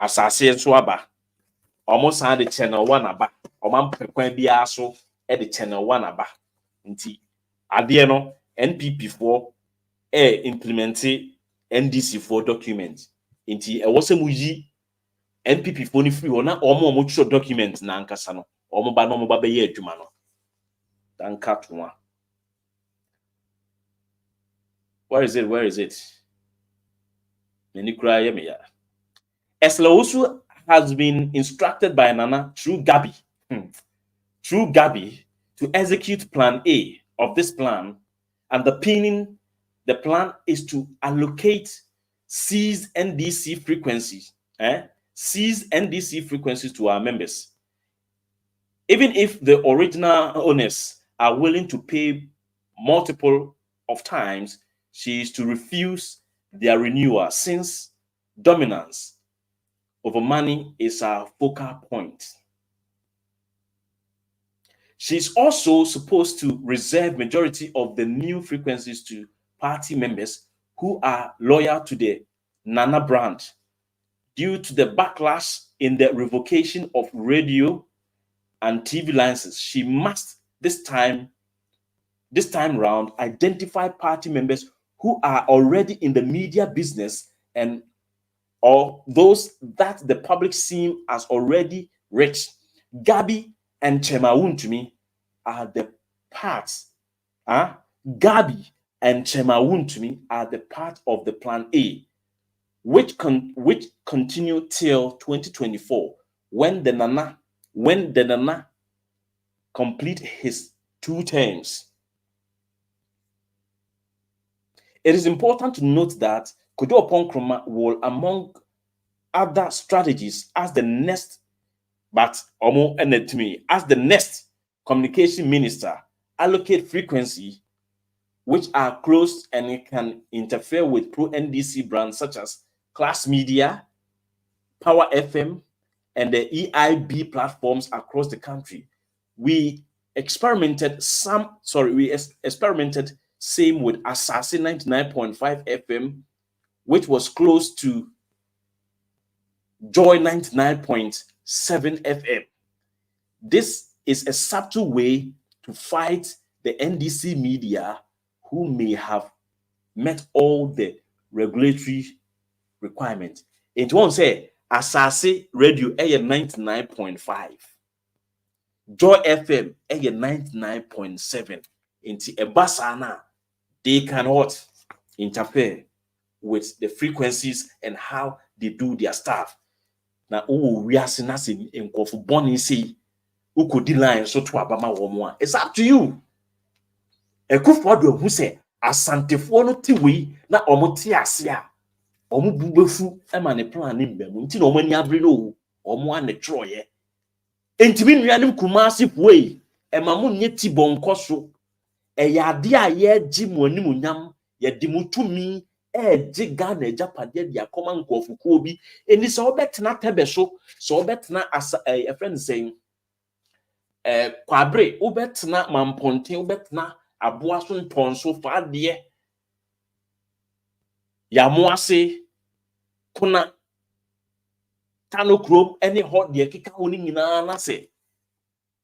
as I say so aba almost had the channel 1 aba o man pekwan bia so e the channel 1 aba nti ade no NPP for implement NDC for document nti e wo se mu yi NPP for ni free ona omo tro document na ankasa no omo ba be ye adwuma no danka toa. Where is it Menikra Yemia. Eslawusu has been instructed by Nana through Gabi to execute plan A of this plan, and the plan is to allocate seized NDC frequencies to our members. Even if the original owners are willing to pay multiple of times, she is to refuse their renewal since dominance over money is our focal point. She's also supposed to reserve majority of the new frequencies to party members who are loyal to the Nana brand. Due to the backlash in the revocation of radio and TV licenses, she must this time round identify party members who are already in the media business and or those that the public seem as already rich. Gabi and Chemawuntumi are the parts. Gabi and Chemawuntumi are the part of the plan A, which continue till 2024 when the Nana complete his 2 terms. It is important to note that Kojo Ponkruma will, among other strategies, as the next communication minister, allocate frequency which are closed and it can interfere with pro-NDC brands such as Class Media, Power FM, and the EIB platforms across the country. We experimented same with Assassin 99.5 FM, which was close to Joy 99.7 FM. This is a subtle way to fight the NDC media who may have met all the regulatory requirements. It won't say Assassin Radio 99.5. Joy FM 99.7. Into a basana, they cannot interfere with the frequencies and how they do their stuff. Now, we are seeing in Kofu Bonnie say, who could line so to Abama Womwa. It's up to you. A Kufu who say, Asante Fono Tiwi, na Omoti Asia, Omubufu, Emane plan in Bemunti, no many abrilo, Omwan the Troye. Intimin Yanim Kumasi way, Emamun Yeti Bonkoso, a yadia ye Jimonimunyam, Yadimutumi. Jigan Agyapadie dia common kofuko bi eni so betena tebe so bet na as a friend saying kwabre ubetna mamponte ubetna aboa so ntonso fa de ya mo ase kuna tano krom ene ho de keka ho ni nyina na se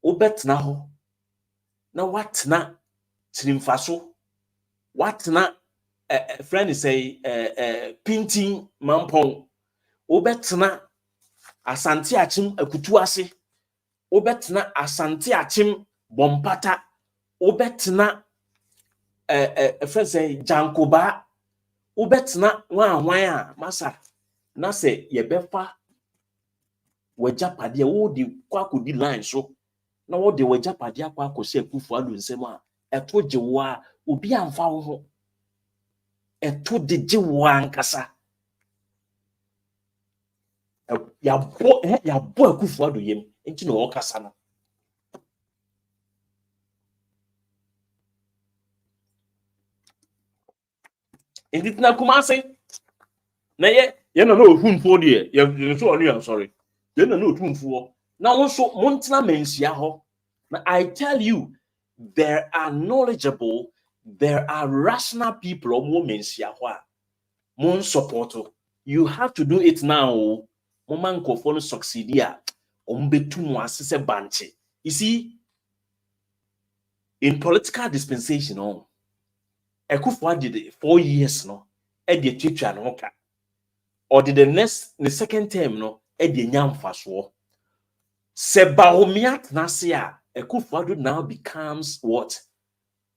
ubetna ho na watna tirimfaso watna friend say painting mampon ubetna asante achim akutu ase obetna asante achim bompata obetna friend say jankoba obetna wanwan a masa na se yebefa Agyapadie wo di kwakodi line so na wo de Agyapadie akwa akose Akufo Addo nsem a eto gyewo a obi amfa wo ho eto de gyewo ankasa ya bo Akufo Addo yem enti na wo kasa no enti na Kumase na ye na ohunfo de ye so onu ya sorry ye na otumfo na wo so montena mensia ho na I tell you there are knowledgeable, there are rational people or more mensia ho a mon support. You have to do it now. Moment kofo succeed here. Ombetu mo asese banche. You see, in political dispensation, Akufo did 4 years no, e de twetwa no ka. Or did the second term no, e de nyamfa so. Se Baomiat Nasia, Akufo Addo now becomes what?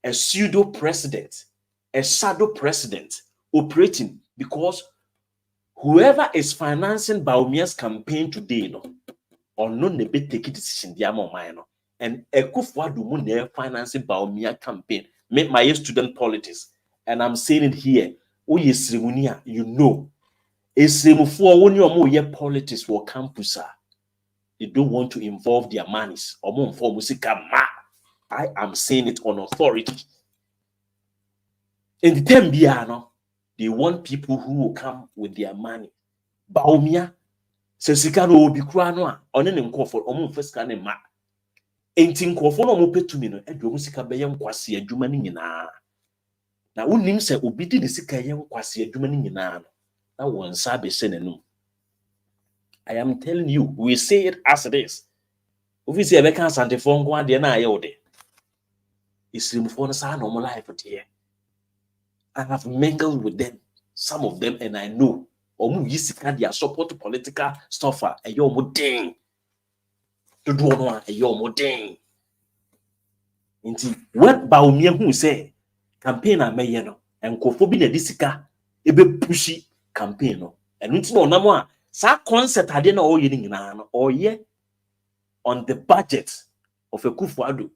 A pseudo president, a shadow president operating because whoever is financing Baumia's campaign today, no, or no nebe take decision the amount and Akufo Addo mo financing Baumia campaign. Make my student politics, and I'm saying it here. Oh yes, you know, Esremufo when you are politics for campus. They don't want to involve their monies. I am saying it on authority. In the time, they want people who will come with their money. Baumia says, "Sikano obi krano on an incofor or first can ma." Ain't for no more pet to me, and you musika bayam quasi a jumaning na. Now, who names a obiti the sikayam quasi a jumaning na. Now, one sabe senenu. I am telling you, we say it as it is. If you see a vacant Santa Phone, go on the na it's for the normal life here. I have mingled with them, some of them, and I know. Omu yisika their support political stuffer. A yo mo ding. To do one a yo mo ding. Inti what Baumia who say campaign a mayeno and kofobi na disika ebe pushy campaign no. And unti no namwa sa concept ade na oye ni nyina no oye on the budget of Akufo Addo.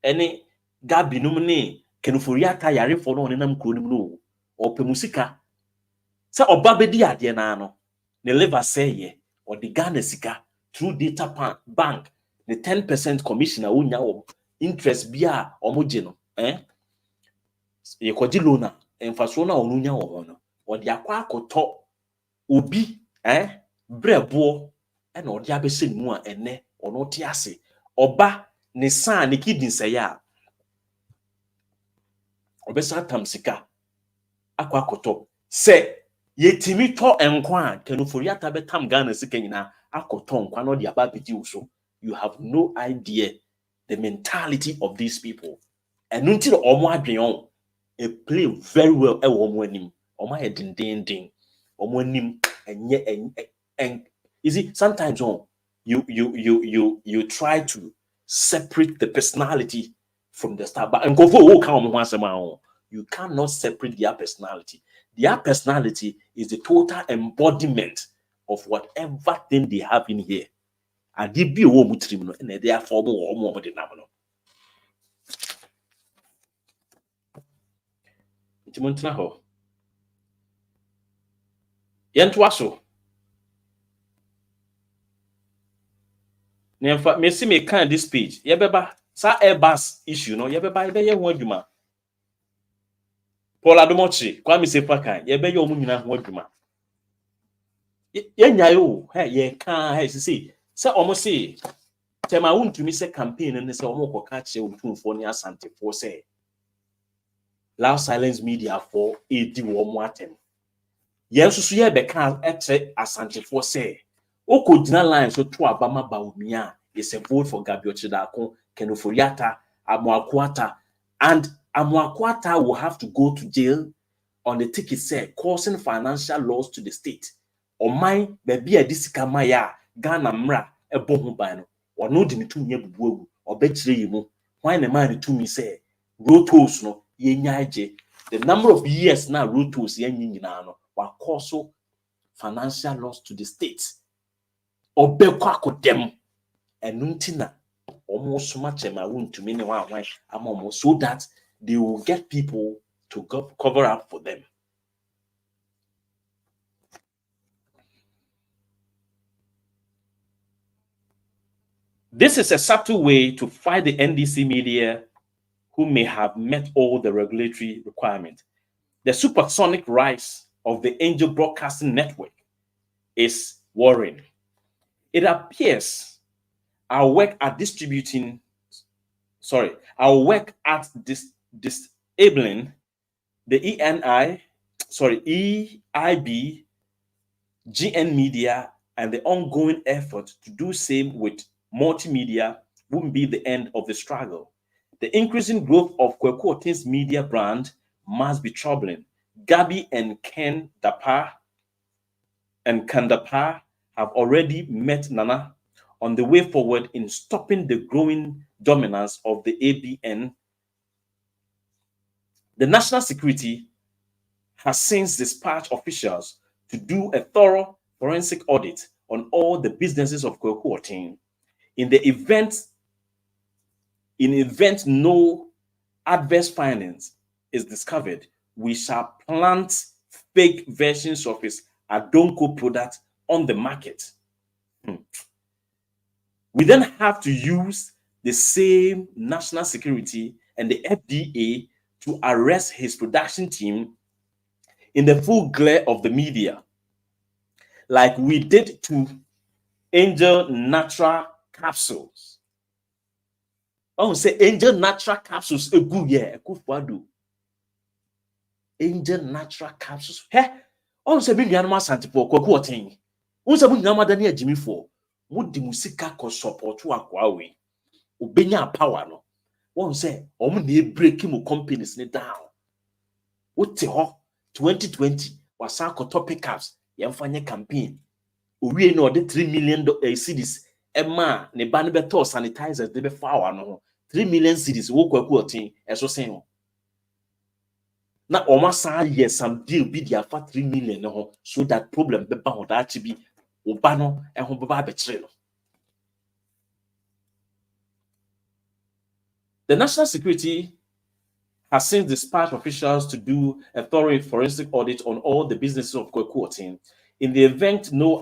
Any gabi num ne kenuforiata yare for no nenam kronim no o pemusika se oba bedi ade na no ne liver say ye or the Ghana sika through data bank the 10% commission a wonya wo interest bia omoje no ye kwaji loan emfaso na onunya wo no o de akwa akoto obi brebo e na o de abese mu a ene ono te ase oba ne san ne kidin say ya obesa tam sika akwa akoto se yetimi to enkwa kenuforiata betam Ghana sika nyina akoto nkwa no de ababedi uso. You have no idea the mentality of these people. And until omo adwen e play very well e wo omo anim. Omo he ding omo anim and you see sometimes you try to separate the personality from the star, but you cannot separate their personality. Their personality is the total embodiment of whatever thing they have in here. And they be a woman and they are form or more than no. Itimuntnaho. Yentwaso. Nemfa me see me can this page. Yebeba sa Airbus issue no yebeba ebe ye ho adwuma. Paul Adomochi kwa me se paka yebe ye omu nyina ho adwuma. Ye nyayo he ye kan he see say omo say Tema won't to miss a campaign and say omo catch you for near Sante for say. Loud silence media for AD Womatem. Yes, so ye beka etre Asante for say. Oko dina line so to Abama Baumia is a vote for Gabio Chidako, Kenoforiata, Amoakwata, and Amoakwata will have to go to jail on the ticket say causing financial loss to the state. Or my baby a disikamaya, Ghana mra, a bohubano, or no dimitu bubu, or betraymu. Why the man to me say, rotos no, ye nyaje. The number of years now rotos yen nano, were causal financial loss to the state. Or bequako dem, and nuntina, almost so much my wound to many one, I'm almost so that they will get people to cover up for them. This is a subtle way to fight the NDC media who may have met all the regulatory requirements. The supersonic rise of the Angel Broadcasting Network is worrying. It appears our work at disabling the EIB, GN Media, and the ongoing effort to do same with multimedia wouldn't be the end of the struggle. The increasing growth of Kweku Oten's media brand must be troubling. Gabi and Ken Dapa and Kandapa have already met Nana on the way forward in stopping the growing dominance of the ABN. The National Security has since dispatched officials to do a thorough forensic audit on all the businesses of Kweku Oten. In the event no adverse findings is discovered, we shall plant fake versions of his Adonko product on the market. We then have to use the same National Security and the FDA to arrest his production team in the full glare of the media, like we did to Angel Natural Capsules. Oh, say Angel Natural Capsules, a good year, Angel Natural Capsules. Hey, oh, say big animal santipo, Kweku Oten. Who's a big animal than Jimmy for? Would the musica cause support to Aquawe? Ubenya power no. One say, breaking companies down. What 2020 was our topic caps, Yamfanya campaign. We know the $3 million cedis. Emma, ne banbeto sanitizers, they be foul no. 3 million cedis, Kweku Oten, as was saying. Now, almost yes, some deal be the 3 million no, so that problem be bound that to be Obano and Hombaba betrayal. The National Security has since dispatched officials to do a thorough forensic audit on all the businesses of Kweku Oten. In the event no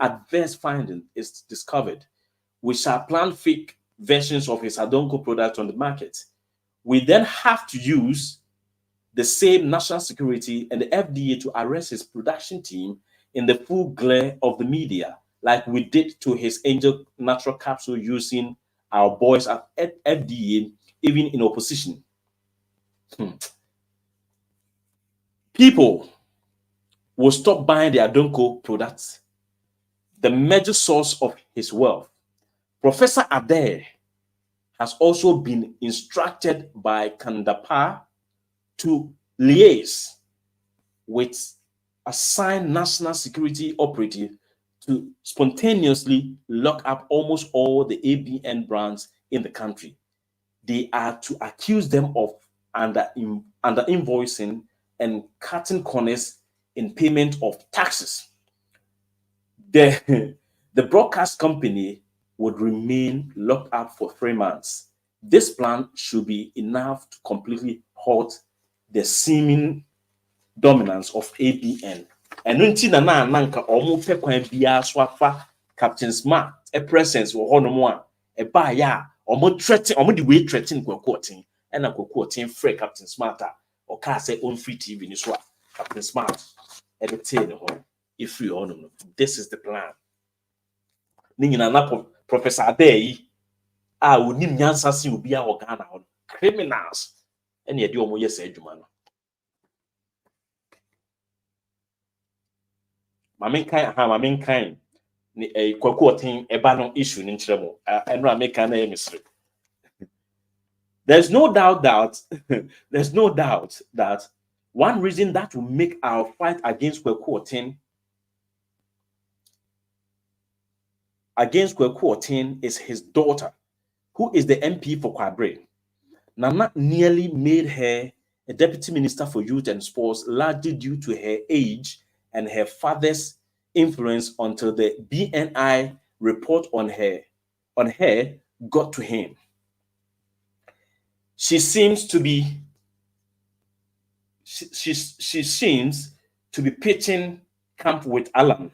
adverse finding is discovered, we shall plant fake versions of his Adonko product on the market. We then have to use the same National Security and the FDA to arrest his production team in the full glare of the media, like we did to his Angel Natural Capsule using our boys at FDA, even in opposition. People will stop buying the Adonko products, the major source of his wealth. Professor Adair has also been instructed by Kandapa to liaise with assigned National Security operative to spontaneously lock up almost all the ABN brands in the country. They are to accuse them of under invoicing and cutting corners in payment of taxes. The broadcast company would remain locked up for 3 months. This plan should be enough to completely halt the seeming dominance of ABN. And until na nanka omo pe kwan bia so afa Captain Smart a presence wo hono mo a e ba ya omo the way threaten Kweku Oten and na Kweku Oten free Captain Smart or ka say on free TV ni so Captain Smart e be tell ho if free hono. This is the plan. Ni nyina na Professor Ade unim nyansa si obi a Ghana ho criminals ene ye de omo yes adwuma no mamen kan ni kwaku otin eba no issue ni nkyere mo enra make na emisre. There's no doubt that one reason that will make our fight against kwaku otin is his daughter, who is the MP for Kwabre. Nana nearly made her a deputy minister for youth and sports, largely due to her age and her father's influence, until the BNI report on her got to him. She seems to be pitching camp with Alan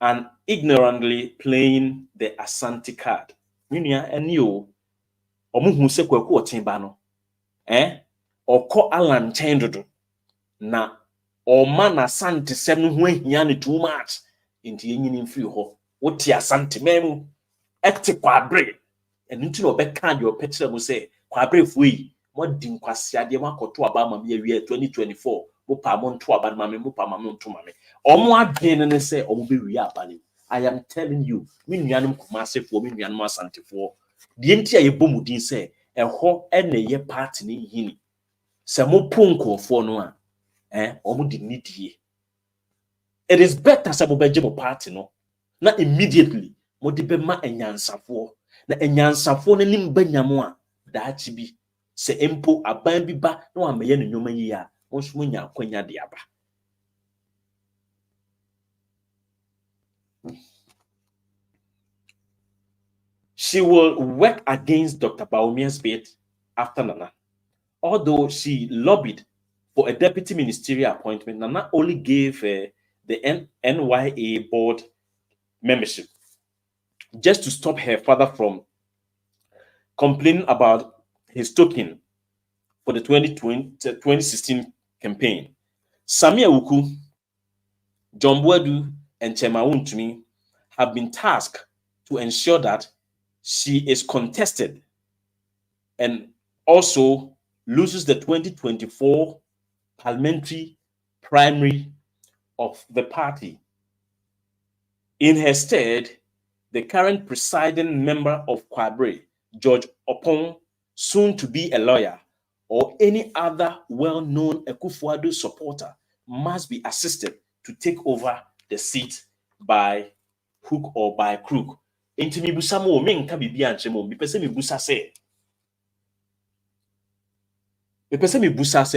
and ignorantly playing the Asante card. Minia and you omuhu se kwaku otin no oko Alan chandodo na oma na Asante sem no ho ahia ne too much nti enyini mfiri ho woti Asante memu ekte Kwabre enti no obeka de opetire mu se Kwabre fuyi modi nkwasiade makoto aba ma me awie 2024 mo pa mo nto aba ma me mo pa ma mo nto ma me omo adwen ne se omo be wie aba ni. I am telling you, me nuanum Kumase fo, me nuanum Asante fo, de enti a yebom din se eho ene ye party ni hini se mo ponko fo no a omo di nidie. It is better se mo beje mo party no na immediately mo de be ma enyansafo na enyansafo no nim banyamo a daachi bi se empo aban bi ba na wa meye no nyoma yi a mo so nya akwanya de aba. She will work against Dr. Bawumia's bid after Nana. Although she lobbied for a deputy ministerial appointment, Nana only gave the NYA board membership just to stop her father from complaining about his token for the 2016 campaign. Samia Wuku, John Boadu, and Chema Wuntumi have been tasked to ensure that she is contested and also loses the 2024 parliamentary primary of the party. In her stead, the current presiding member of Kwabre, George Opon, soon to be a lawyer, or any other well-known Akufo-Addo supporter must be assisted to take over the seat by hook or by crook. Enti mi busa mo me nka bibia nche mo bipese mi busa se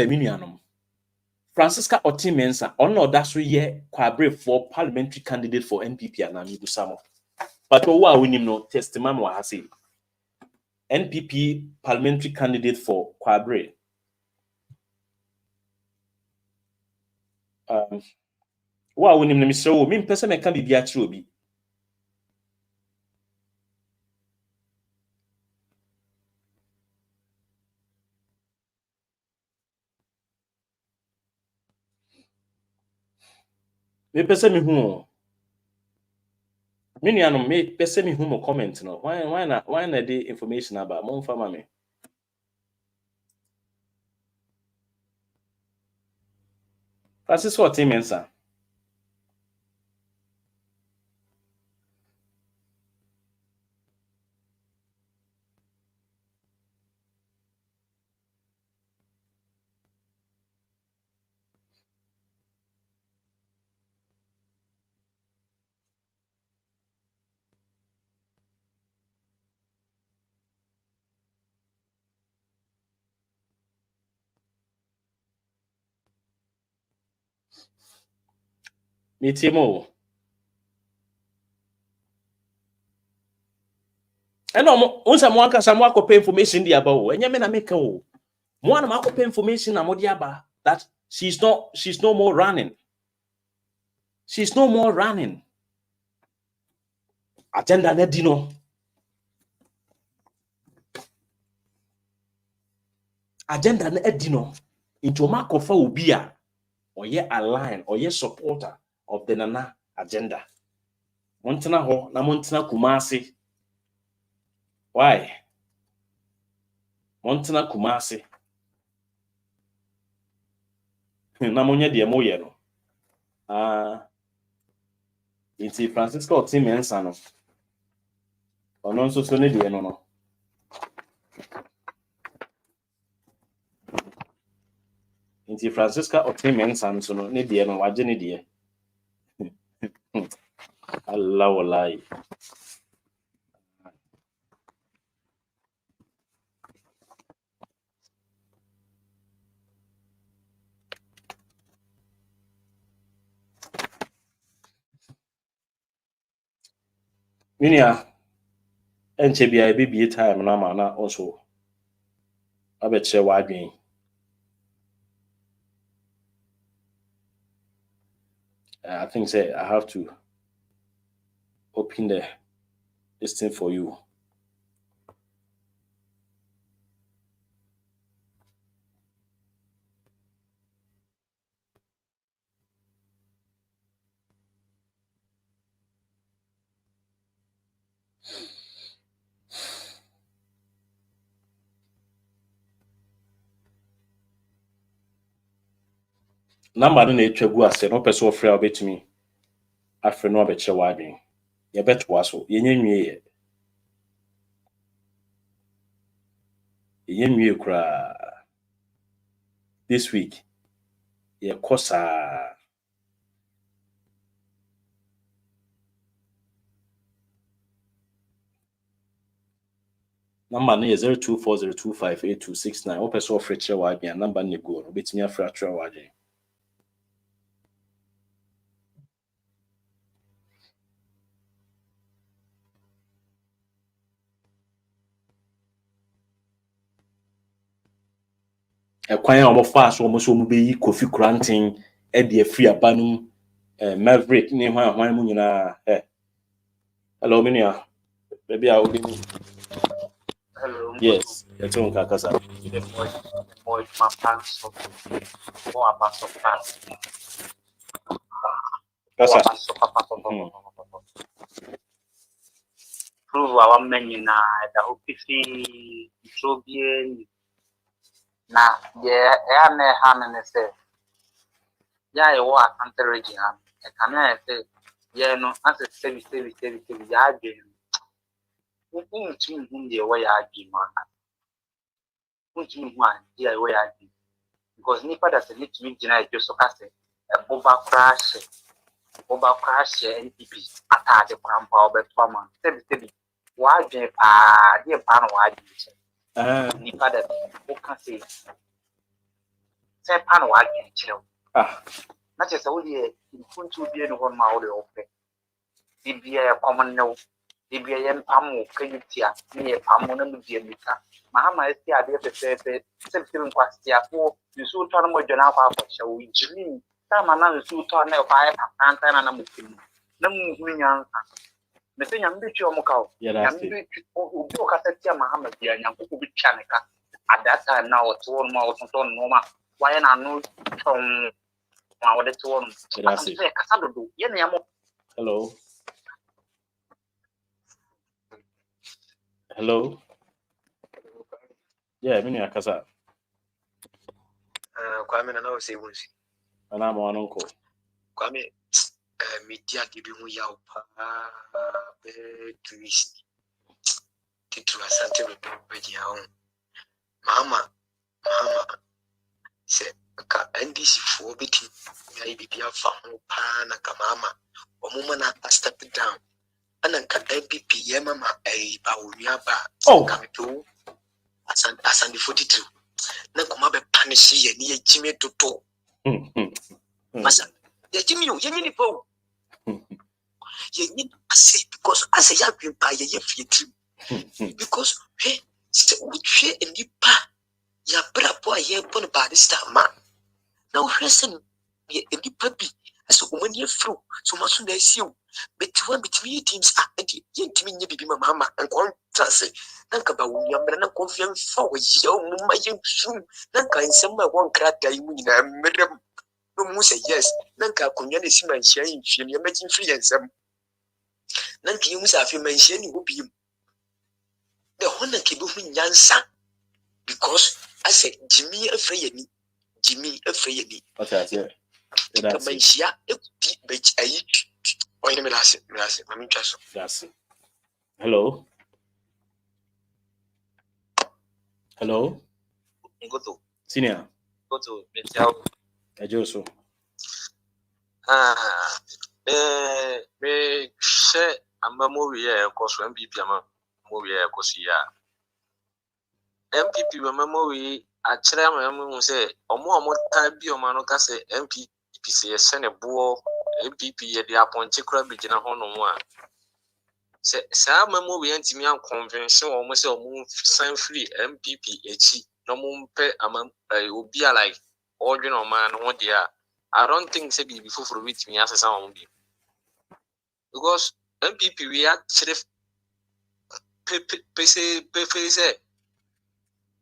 mi nuanom Francisca Otin Mensah ono da so ye Kwabre for parliamentary candidate for NPP na mi busa mo but wo a wonim no testimony wa ha say NPP parliamentary candidate for Kwabre wo a wonim no mi sre wo mi mpese me ka bibia kire obi. Me pese me hu me nuanom me pese me hu mo comment no why na the information about mo mfa ma me Francisco Otin Mensah me timo eno unsa mo aka sa mo akopa information di aba o enye me na make o mo ana akopa information na mo di aba that she's no more running. She's no more running. Agenda na di no. Agenda na edi no. Into makofa obi a oye align oye supporter of the Nana agenda. Montena ho na montena Kumasi Why? Montana Kumasi. Namonya de moye no. Inti Francisco team Mensah no. Ono nso so ne de no. Inti Francisca team Mensah nso no ne de no waje ne de. Allah wallahi. Minia enche bia e bibie time na ma na also abeche wadwen. I think say I have to open this thing for you. Number no etwa gu ase no person ofre obetumi afre no abeche wadwen. Ye betwa so yenye nwie kura this week ye kosa number no 0240258269 o person ofre che wadwen number no go no betumi afre atra wadwen. Ekwan a omo fa so omo so omo beyi Kofi Kuranten e de afri abanum Maverick ni hwan mu nyina hello minia baby a odi Hello. yes it's on kakasa The boy, my pants of more about so fast. kasa Prove our menu na the hope Trobian. Na yeah, I may hand and say, yeah, you are country region. I can say, yeah, no, as a service, yeah, who the way I give man. Who one, dear way I give. Because Nipa doesn't need to meet Jina Josocase, a Boba crash, NPP, attack the Prampa over Farmer, steady. Why, dear Pan, why Nipa that who can say, say Pan, why chill. Not just only in Puntu be in one mouth open. It be a common no, it be a Pamu, Kayitia, near Pamonum, dear Mita. Mahama is the idea to say, something was the apple, you so turn more Jonah, shall we dream? Some another so turn a fire and I'm looking. No moving answer. The thing I'm rich or Mokau, I'm rich, who Cassatia Mahama, dear, and who be Chanica. At that time now, it's one more on Noma. Why I know from our let's one. Hello. Hello. Yeah, minia kasa. Kwame na say once. Ana mo anonko. Kwame media gibi hu ya opa be twist. Titu asante be dia on. Mama se ka NDC for biti ya bibia fa ho pa na ka mama omuma na step down. Ana ka MPP ye mama ba onua ba. Ka me to asante 42. Na kuma be punish ye ni ejime toto. Masa ye jimi yo ye ni po. Ye ni ase because ase ya gbe pa ye fietri. Because hey se utwe enipa ya brabo ye pon barista ma. Na uhwesen ye enipa bi ase omani afro so maso na asiu betiwa bitimi teams ade ye ntimi nye bibi mama ankon trase nanka ba wo yamra na konfian fa wo ye omma ye sum nanka nsem ma won krata yi mu nyina mmerem no mu say yes nanka akonya na si manhia yi nhwie ne magin free ensem nanka yi mu sa afi manhia ni obi the honor kebu nyansa because I said Jimmy Afrayani What I say? That's it. Hello. Hello. Go to Senior. Mensah. Ajoso. Me share a memory cause MPP memory cause MPP memory actually I'm say omo time bi o no ka say MPP say send a boy MPP ye dey appoint kura bi gina ho no a say sa memory antimi an convention omo say omo sign free MPP echi no mo mpe obi like ordering o man no dia I don't think say be before with me as some be because MPP we actually say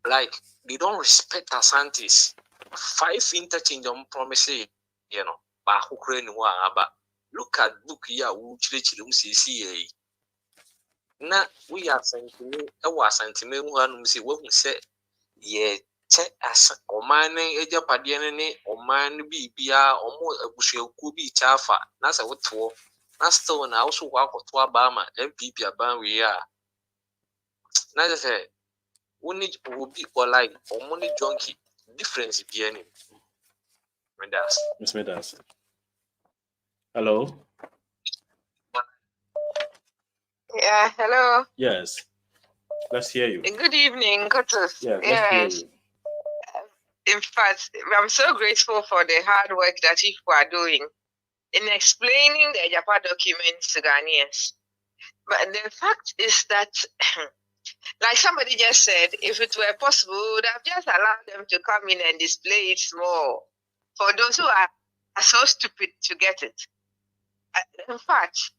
like they don't respect Asantis. 5 interchange on promises, you know, but who crane look at book here, which see na we are sentiment, our sentiment one say what we say, yeah, check as or man, Agyapadie, or man be or more a bush could be chafa, that's a what for. That's still when I also walk to Obama, MPP about we are. Now say, we need will be or like or money junkie difference be any. Miss Medas. Hello. Yeah, hello. Yes. Let's hear you. Good evening, Kotos. Yeah, let's hear you. In fact, I'm so grateful for the hard work that people are doing in explaining the Agyapadie documents to Ghanaians. But the fact is that, like somebody just said, if it were possible, we would have just allowed them to come in and display it more for those who are so stupid to get it. In fact,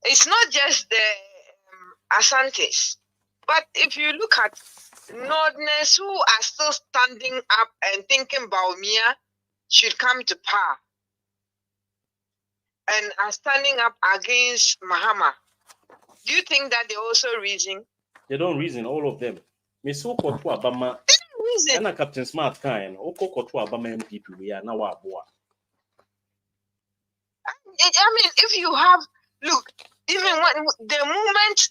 it's not just the Asantes, but if you look at Northerners who are still standing up and thinking Baumia should come to power and are standing up against Mahama, do you think that they also reason? They don't reason, all of them. Miss Oko to Abama, and a Captain Smart kind, Oko to Abama MPP, we are now a boy. I mean, if you have, look, even when the moment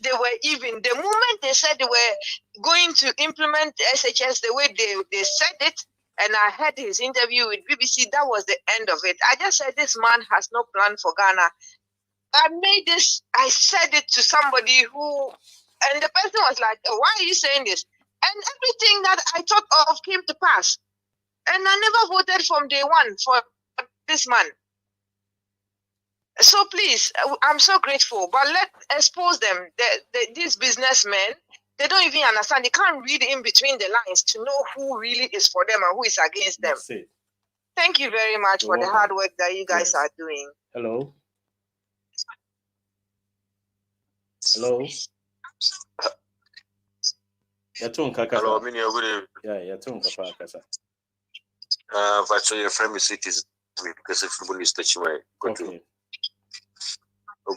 they said they were going to implement SHS the way they said it, and I heard his interview with BBC, that was the end of it. I just said this man has no plan for Ghana. I said it to somebody and the person was like, oh, why are you saying this? And everything that I thought of came to pass. And I never voted from day one for this man. So please, I'm so grateful, but let's expose them. These businessmen, they don't even understand. They can't read in between the lines to know who really is for them and who is against them. Thank you very much for the hard work that you guys are doing. Hello. Hello. Hello, good evening. Yeah, Kasa. Virtually your friend is citizens because if you is touching my go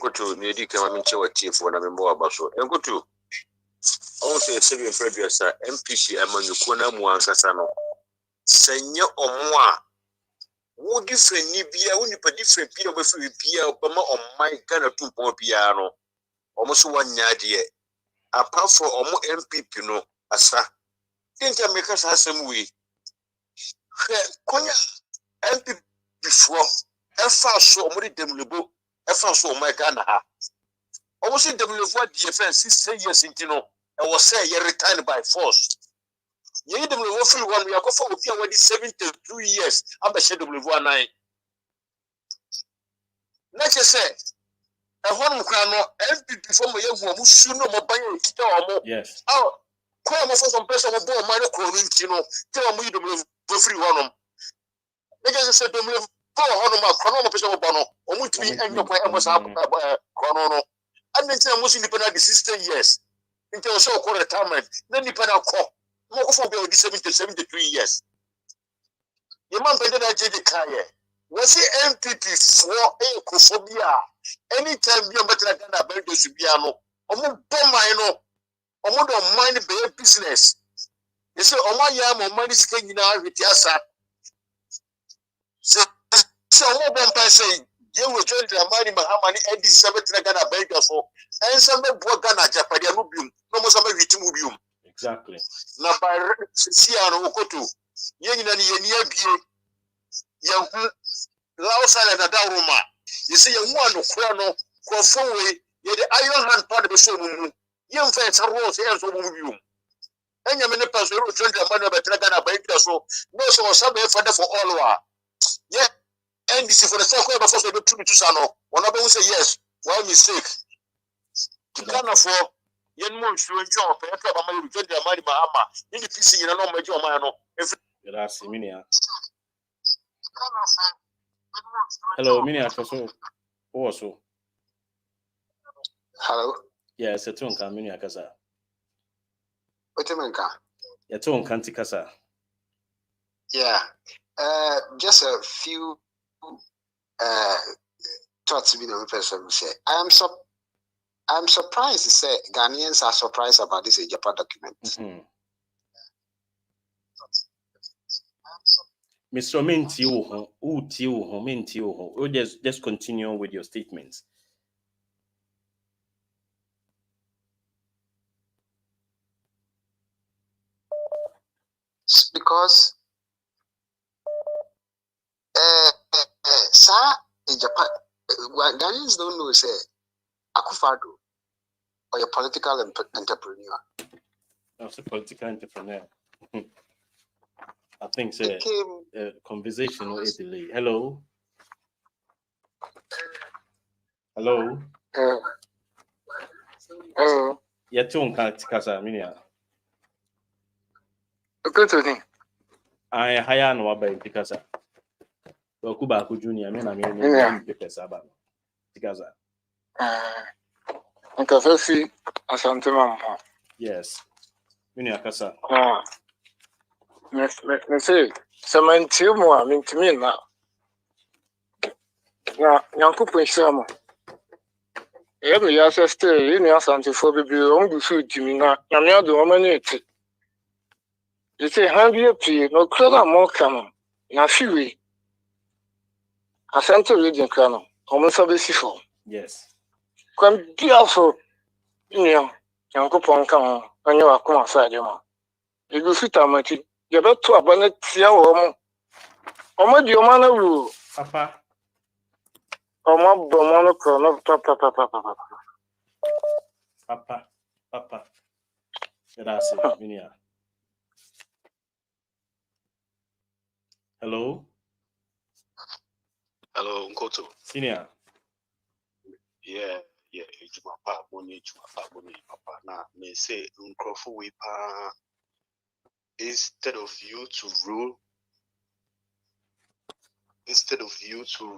to Nedi Kamamincha or Chief when I'm in Moabaso. And go to also a 7 previous MPC among the Kuna Muansasano. Senya or moi. Who different Nibia, when you put different Pia with Pia Obama or my Ghana 2 piano. Almost 1 year. Apart from almost MPP, you know, asa. Didn't you make us have some way? Konya MPP before. Efa so omori demlebo. Efa so my Ghana ha. Almost demlebo defense 6 years into no. I was say you retired by force. You demlebo free one. We are going for 72 years. I'm a demlebo 9. Let's just say. One crano MPP from a young woman soon no yes. Oh, come for some person of board minor Corintino, tell me the free one. They just said, don't live for Honoma, person of Bono, or would be and your point was up Crono. And then I was independent 16 years until so called retirement, then you put out call more for 73 years. Your man better than JD Kaye. Was he MPP for a Kophobia? Anytime you better than a bed to Biano, or more bomb, I know. Omo don't mind the business. You say, Oma yam or money skin now with yasa. So, Omo Bompa say, you will join the money Mahamani and this 7th Ghana bank for, and some of Ghana Agyapadie Mubium, no more some of it Mubium. Exactly. Now, by Siano Okoto, Yen and Yen Yahu, Laos Island at Daruma. You see, you want to chrono, Crofaway, yet the iron hand part of the soul. Young fans are rose here to Mubium. And you many person who joined the money of a Ghana bank, so no so some for all. Yeah. And this is for the second of us to do to Sano. One of them will say yes. Why mistake? To Ghana for young months to enjoy a paper of money to the money Mahama. In the PC, you know, major man. Grazie, Minia. Hello, Minia. Also. Hello. Yes, it's on Minia Casa. What do you mean? It's on Kanti Casa. Yeah. Just a few thoughts to be the person say. I'm surprised to say Ghanaians are surprised about this Agyapadie document. Mr. Mensah, just continue with your statements. Because Ghanaians don't know say Akufo-Addo or a political entrepreneur. As a political entrepreneur. I think so. Conversation or a delay. Hello. Hello. Yeah, tune Casa Minia. Okay, Tony. I hire no about Picasa. Kuba Junior, men papers about Picasa. Nkafasi asante mama. Yes. Minia Casa. Me say semanti mu a mintimi na Nyankopon hyira mo. Me ya say stay you know asante for bebre on bu so timi na me ado o mani eti. You say handie pie no kra mo kan na fiwe. Asante region kan no o so be sifo. Yes. Kwam biafo Nyankopon kan anyo akoma sade mo. Egu fita mati you better abandon tia wo mo di o ma na ru Papa o ma bo mo no ko no Papa That's it, Minia. Hello Nkoto. Senior. Yeah, it's my papa, papa. Now, may say, Uncrofu Wipa, instead of you to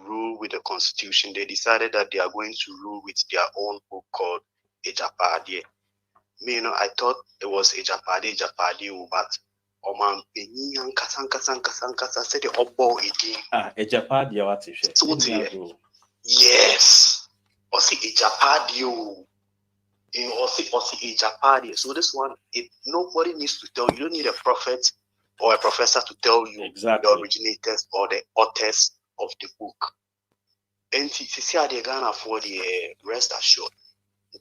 rule with the constitution, they decided that they are going to rule with their own book called Agyapadie. Me, I thought it was Agyapadie, but Oman Penyan Kasan said the Obo again. Agyapadie, what is yes. Or see Agyapadie. Or see Agyapadie. So this one, nobody needs to tell you. You don't need a prophet or a professor to tell you exactly the originators or the authors of the book. And see how they gonna afford the rest assured.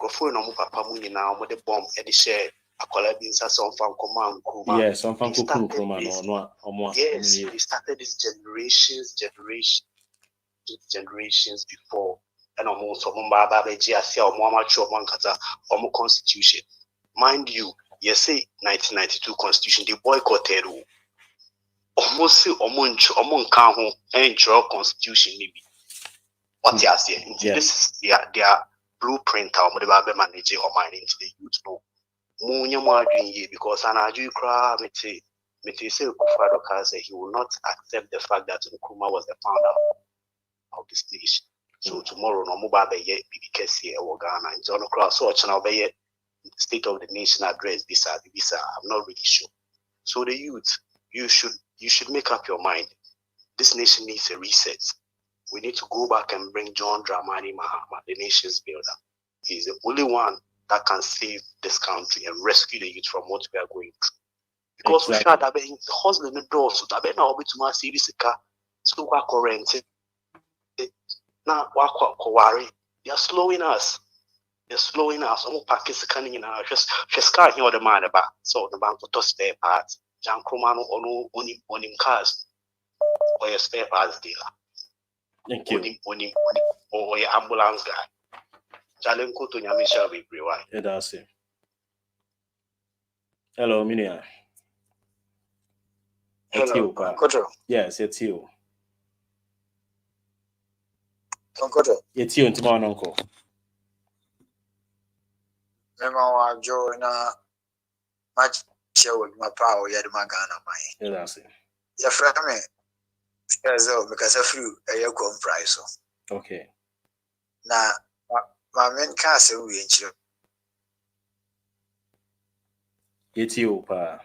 Go for no papa muni now with the bomb and the share a collabins as some fan command. Yes, some fan no. Yes, they started this generations before. And almost constitution. Mind you, you say 1992 constitution, they boycotted almost say constitution maybe. What you say? This is their blueprint how they manage or mind into the youth know. Because Anaju cry me say Akufo-Addo say he will not accept the fact that Nkrumah was the founder of this nation. So tomorrow, no mobile be BBKC or Ghana. It's on the cross. So I'll be the State of the Nation address. I'm not really sure. So the youth, you should make up your mind. This nation needs a reset. We need to go back and bring John Dramani Mahama, the nation's builder. He's the only one that can save this country and rescue the youth from what we are going through. Because we share that the husband and doors, that be now to my series so we are current. Now they are slowing us. They're slowing us. Some packets coming in our just car here the man about so the bank for spare parts. Jan Kromano on him cars or your spare parts dealer. Thank you. On him or your ambulance guy. Jalenko to Yamisha be brewa. Yeah, that's it. Hello, Minia. Hello, Uncle. Yes, it's you. Uncle. It's you, Timon Uncle. Memo join much show with my power yet magana my. Yeah, that's it. Your friend me because I flew a year price. Okay. Now my men can't say we ain't you. It's you, pa.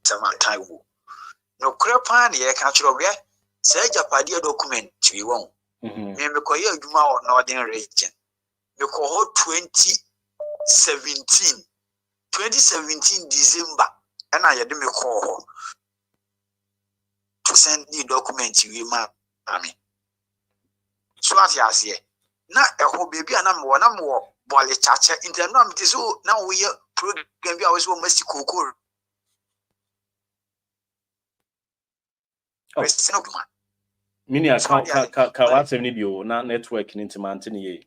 Taiwo. No crepan ye catch your way. Say Agyapadie document we won't. Me call you or Northern region. You call 2017 December, and I had me call to send the document you mammy. So as ye. Now a whole baby and I'm more Bolly Chacha in the nom is all now we program be always one messy cocoa. Mini account ka bio na network into Mantini.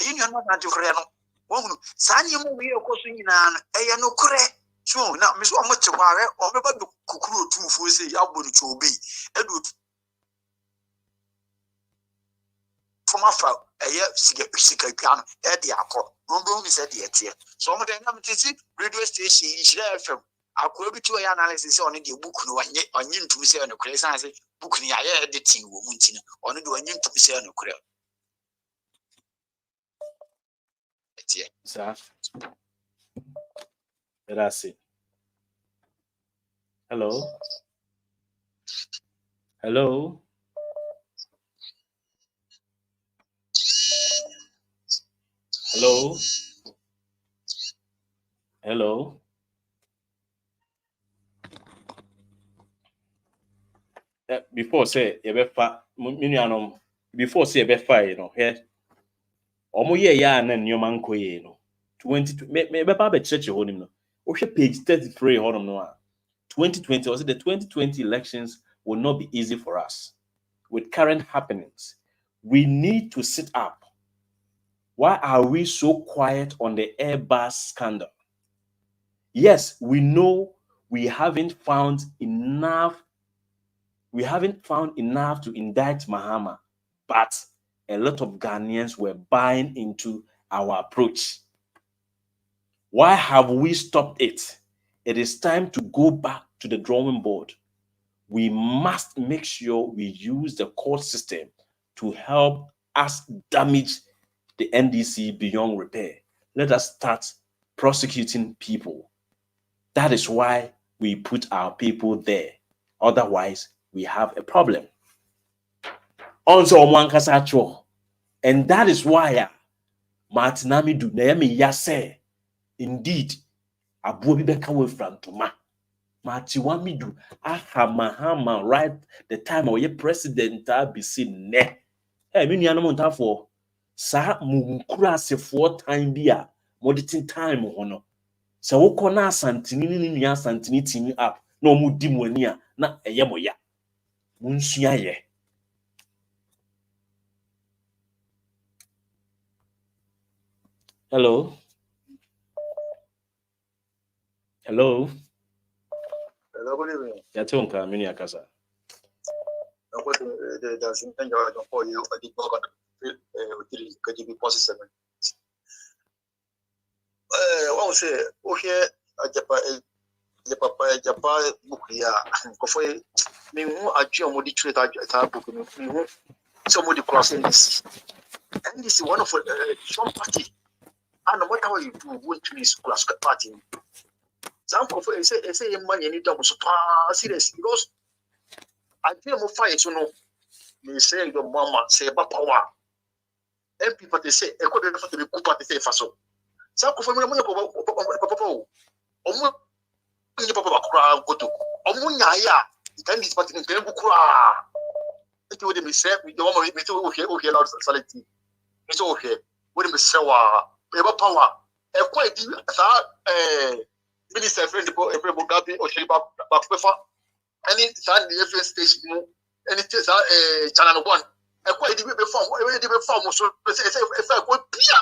You know not to Freno. Woman, Sanya we are causing in an no correct. So now Miss Much or maybe the cuckoo 2 for say Yabun to be Edward from after a year sick piano at the apple. No room is at the ear. Some of them radio station is there. I could be to analysis on the book on you to say on the crazy book in the editing woman on the one you to say on the crowd. Sir. That's it. Hello. Hello. Hello. Hello. Before say before say here ya na nyoma nkoye no 20 me beba be church honim no o hwe page 33 honom no a 2020 was it the 2020 elections will not be easy for us with current happenings. We need to sit up. Why are we so quiet on the Airbus scandal? Yes, we know we haven't found enough to indict Mahama, but a lot of Ghanaians were buying into our approach. Why have we stopped it? It is time to go back to the drawing board. We must make sure we use the court system to help us damage the NDC beyond repair. Let us start prosecuting people. That is why we put our people there. Otherwise, we have a problem. And that is why Martinami do Naomi Yase. Indeed, Abu Beka we from Toma. Martiwami do Mahama right the time of your president be seen ne. Hey, mini anamonta for sa mukura se 4 time bia moditin time hono. Sa woko na asantini ni nua asantini timi up na omudi mu ani a na eye moya. Munsua ye. Hello. Hello. Hello, good evening. Yatonka mini akasa. There's something I don't call you. I did not could be positive. What was it? Okay, Japan book here. Coffee, me who are Jim trade at book. Somebody crossing this. And this is one of some party. And whatever you do, won't be class party. Some of say money any double super serious because adwene mo fa yeso no me say your mama say ba power MP party say e ko de fa to be ku party say fa so sa ko fa mo papa o omo ni papa ba kura goto omo nya ya kan this party nkan bu kura e to de me say me do mo me to o here lord sality me so o here wo de me say wa e ba power e ko e di sa minister friend ko e bo gabi o shiri ba pefa any sa the FM station any sa channel 1 e ko e di be form e di be form so e fa ko pia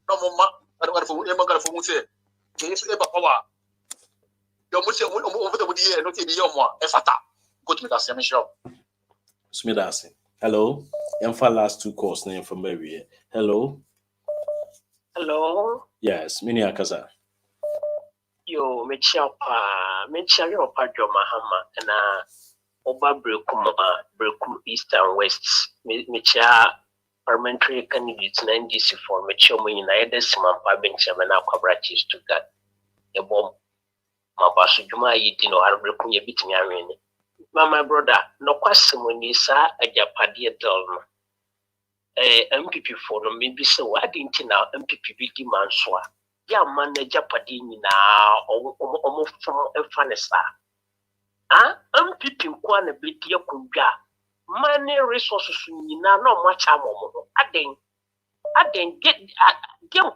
no mo ma ara fo e ma gara fo mu se ke e ba power yo mo se mo vote mo di e no ti di yo mo e fata go to me that same show Smidasi. Hello. Yamfa last 2 calls name from Mary. Hello. Hello. Yes, Mini Akaza. Yo, Mechia yo Padro Mahama and Oba Brekum East and West. Mechia parliamentary candidates 90 for Mechia United Simampa Benjamin Aquabrati Stuttgart. A bomb Mabasu Juma Yidino Arbrekum Yabitian. My brother, no question when you saw Agyapadie Delma. MPP for no maybe so why didn't you now MPP be demand so ya man Agyapadie now or from a fanesa MPP kwana be dear kunga money resources na no much amomo aden get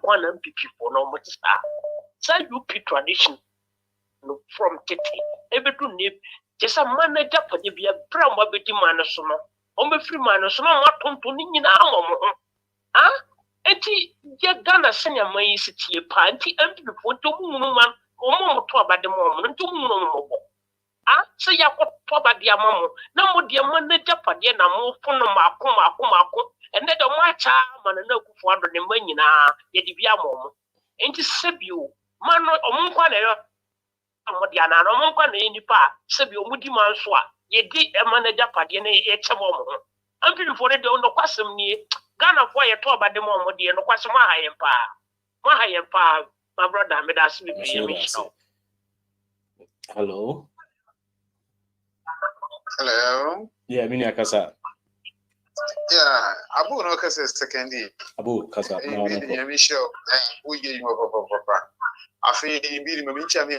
one MPP for no much say UP tradition from Tete ebe to nip just a man Agyapadie be a brown baby demand so no on free man so no matonto ni na amomo enti ya Ghana senya mai sitie pa enti MPP for to mu man omo to abade mo nto mu no mo so ya ko to abade amamo na mo de man Agyapadie na mo fono mako ende de mo acha man na akufo ado ne manyina ye de bia mo enti sebio man omo kwa na yo mo de ana no mo kwa na nipa sebio mo di man so a ye di man Agyapadie na ye che mo mo MPP for de no kwasem ni Ghana for ye to abade mo mo de no kwasem ma hayen pa my brother me da sibi bi Hello. hello Yeah, Mini Akasa. yeah abu no kase secondary Abu Kasa. No. me show wo ye mo papa afi bi me ncha me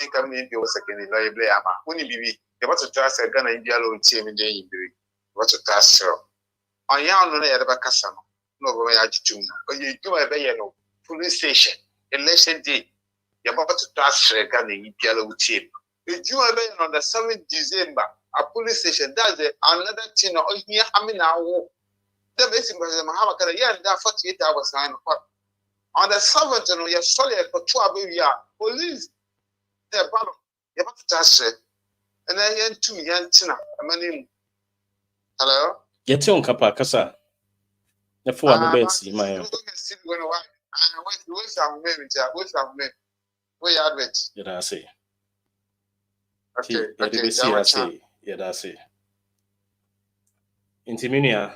nkam ne bi o secondary lo ye ble ama woni bibi ye ba to trust Ghana India lo tie me dey yibiri what to trust anya no na ye ba kasa no go ya jitum o ye juma be ye no police station election day ye ba to trust Ghana India lo tie juma be on the 7th December a police station that's another thing o here amina wo the basic was Mahama kada ye that 48 hours on the 7th no ye solely for 2 abia police the problem ye ba to trust and then yen 2 yen tina amani hello Yeti on kapa kasa. The four the best in my yeah, I say. Okay. Yeah, that's it. Intiminia.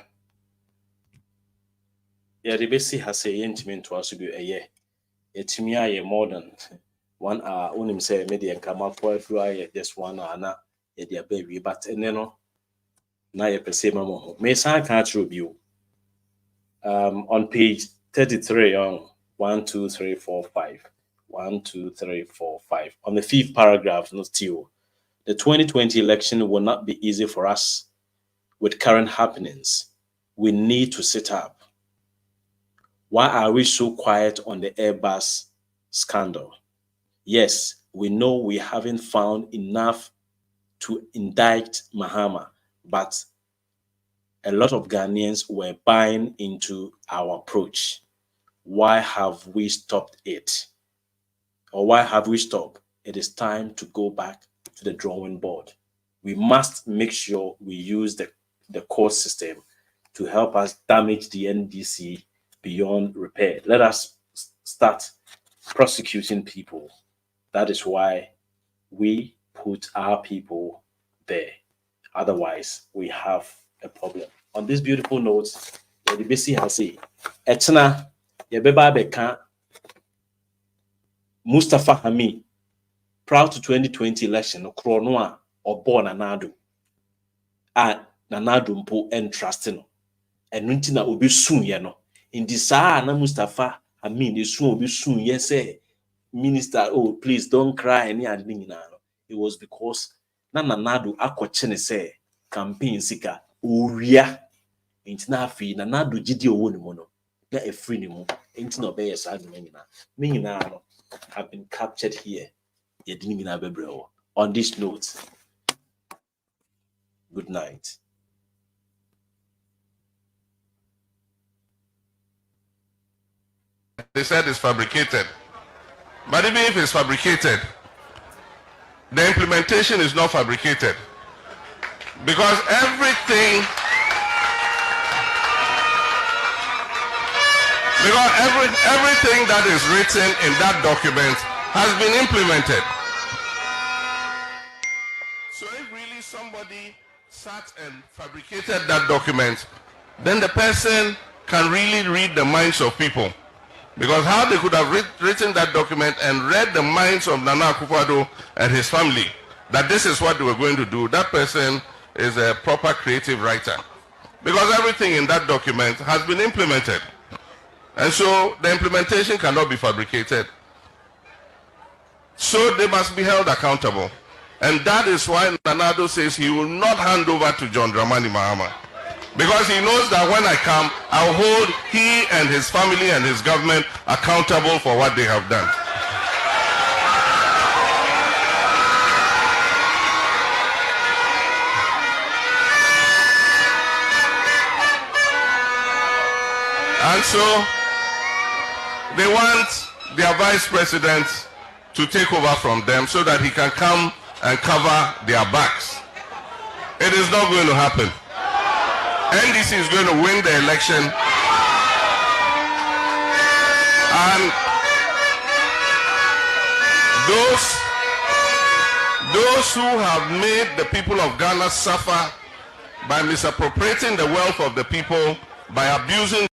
Yeah, the best has say intimate to us to be a year. It's me a more than 1 hour. Only say media come up for just 1 hour. Not a baby, but and then now you perceive more. Mensah can't review. On page 33 on 1, 2, 3, 4, 5. 1, 2, 3, 4, 5. On the 5th paragraph, not still. The 2020 election will not be easy for us with current happenings. We need to sit up. Why are we so quiet on the Airbus scandal? Yes, we know we haven't found enough to indict Mahama, but a lot of Ghanaians were buying into our approach. Why have we stopped it? Or why have we stopped? It is time to go back to the drawing board. We must make sure we use the court system to help us damage the NDC beyond repair. Let us start prosecuting people. That is why we put our people there. Otherwise, we have a problem. On this beautiful note, the BC has said, Etna, Yebeba Beka, Mustafa Hami, proud to 2020 election, Kronoa or Born Anado. a Nanado mpo entrust no enu nti na obi sun ye no indi saa na Mustafa Amin esu obi sun ye say minister, oh please don't cry any admin na no. It was because na Nanado akɔkye ne say campaign sika owia nti na afi Nanado gidi owo ne mo no na efiri ne mu nti na obey saa no nyina no have been captured here. On this note, good night. They said it's fabricated. But even if it's fabricated, the implementation is not fabricated. Because everything that is written in that document has been implemented. So if really somebody sat and fabricated that document, then the person can really read the minds of people. Because how they could have written that document and read the minds of Nana Akufo-Addo and his family, that this is what they were going to do, that person is a proper creative writer. Because everything in that document has been implemented. And so the implementation cannot be fabricated. So they must be held accountable. And that is why Nanado says he will not hand over to John Dramani Mahama. Because he knows that when I come, I'll hold he and his family and his government accountable for what they have done. And so they want their vice president to take over from them so that he can come and cover their backs. It is not going to happen. NDC is going to win the election, and those who have made the people of Ghana suffer by misappropriating the wealth of the people, by abusing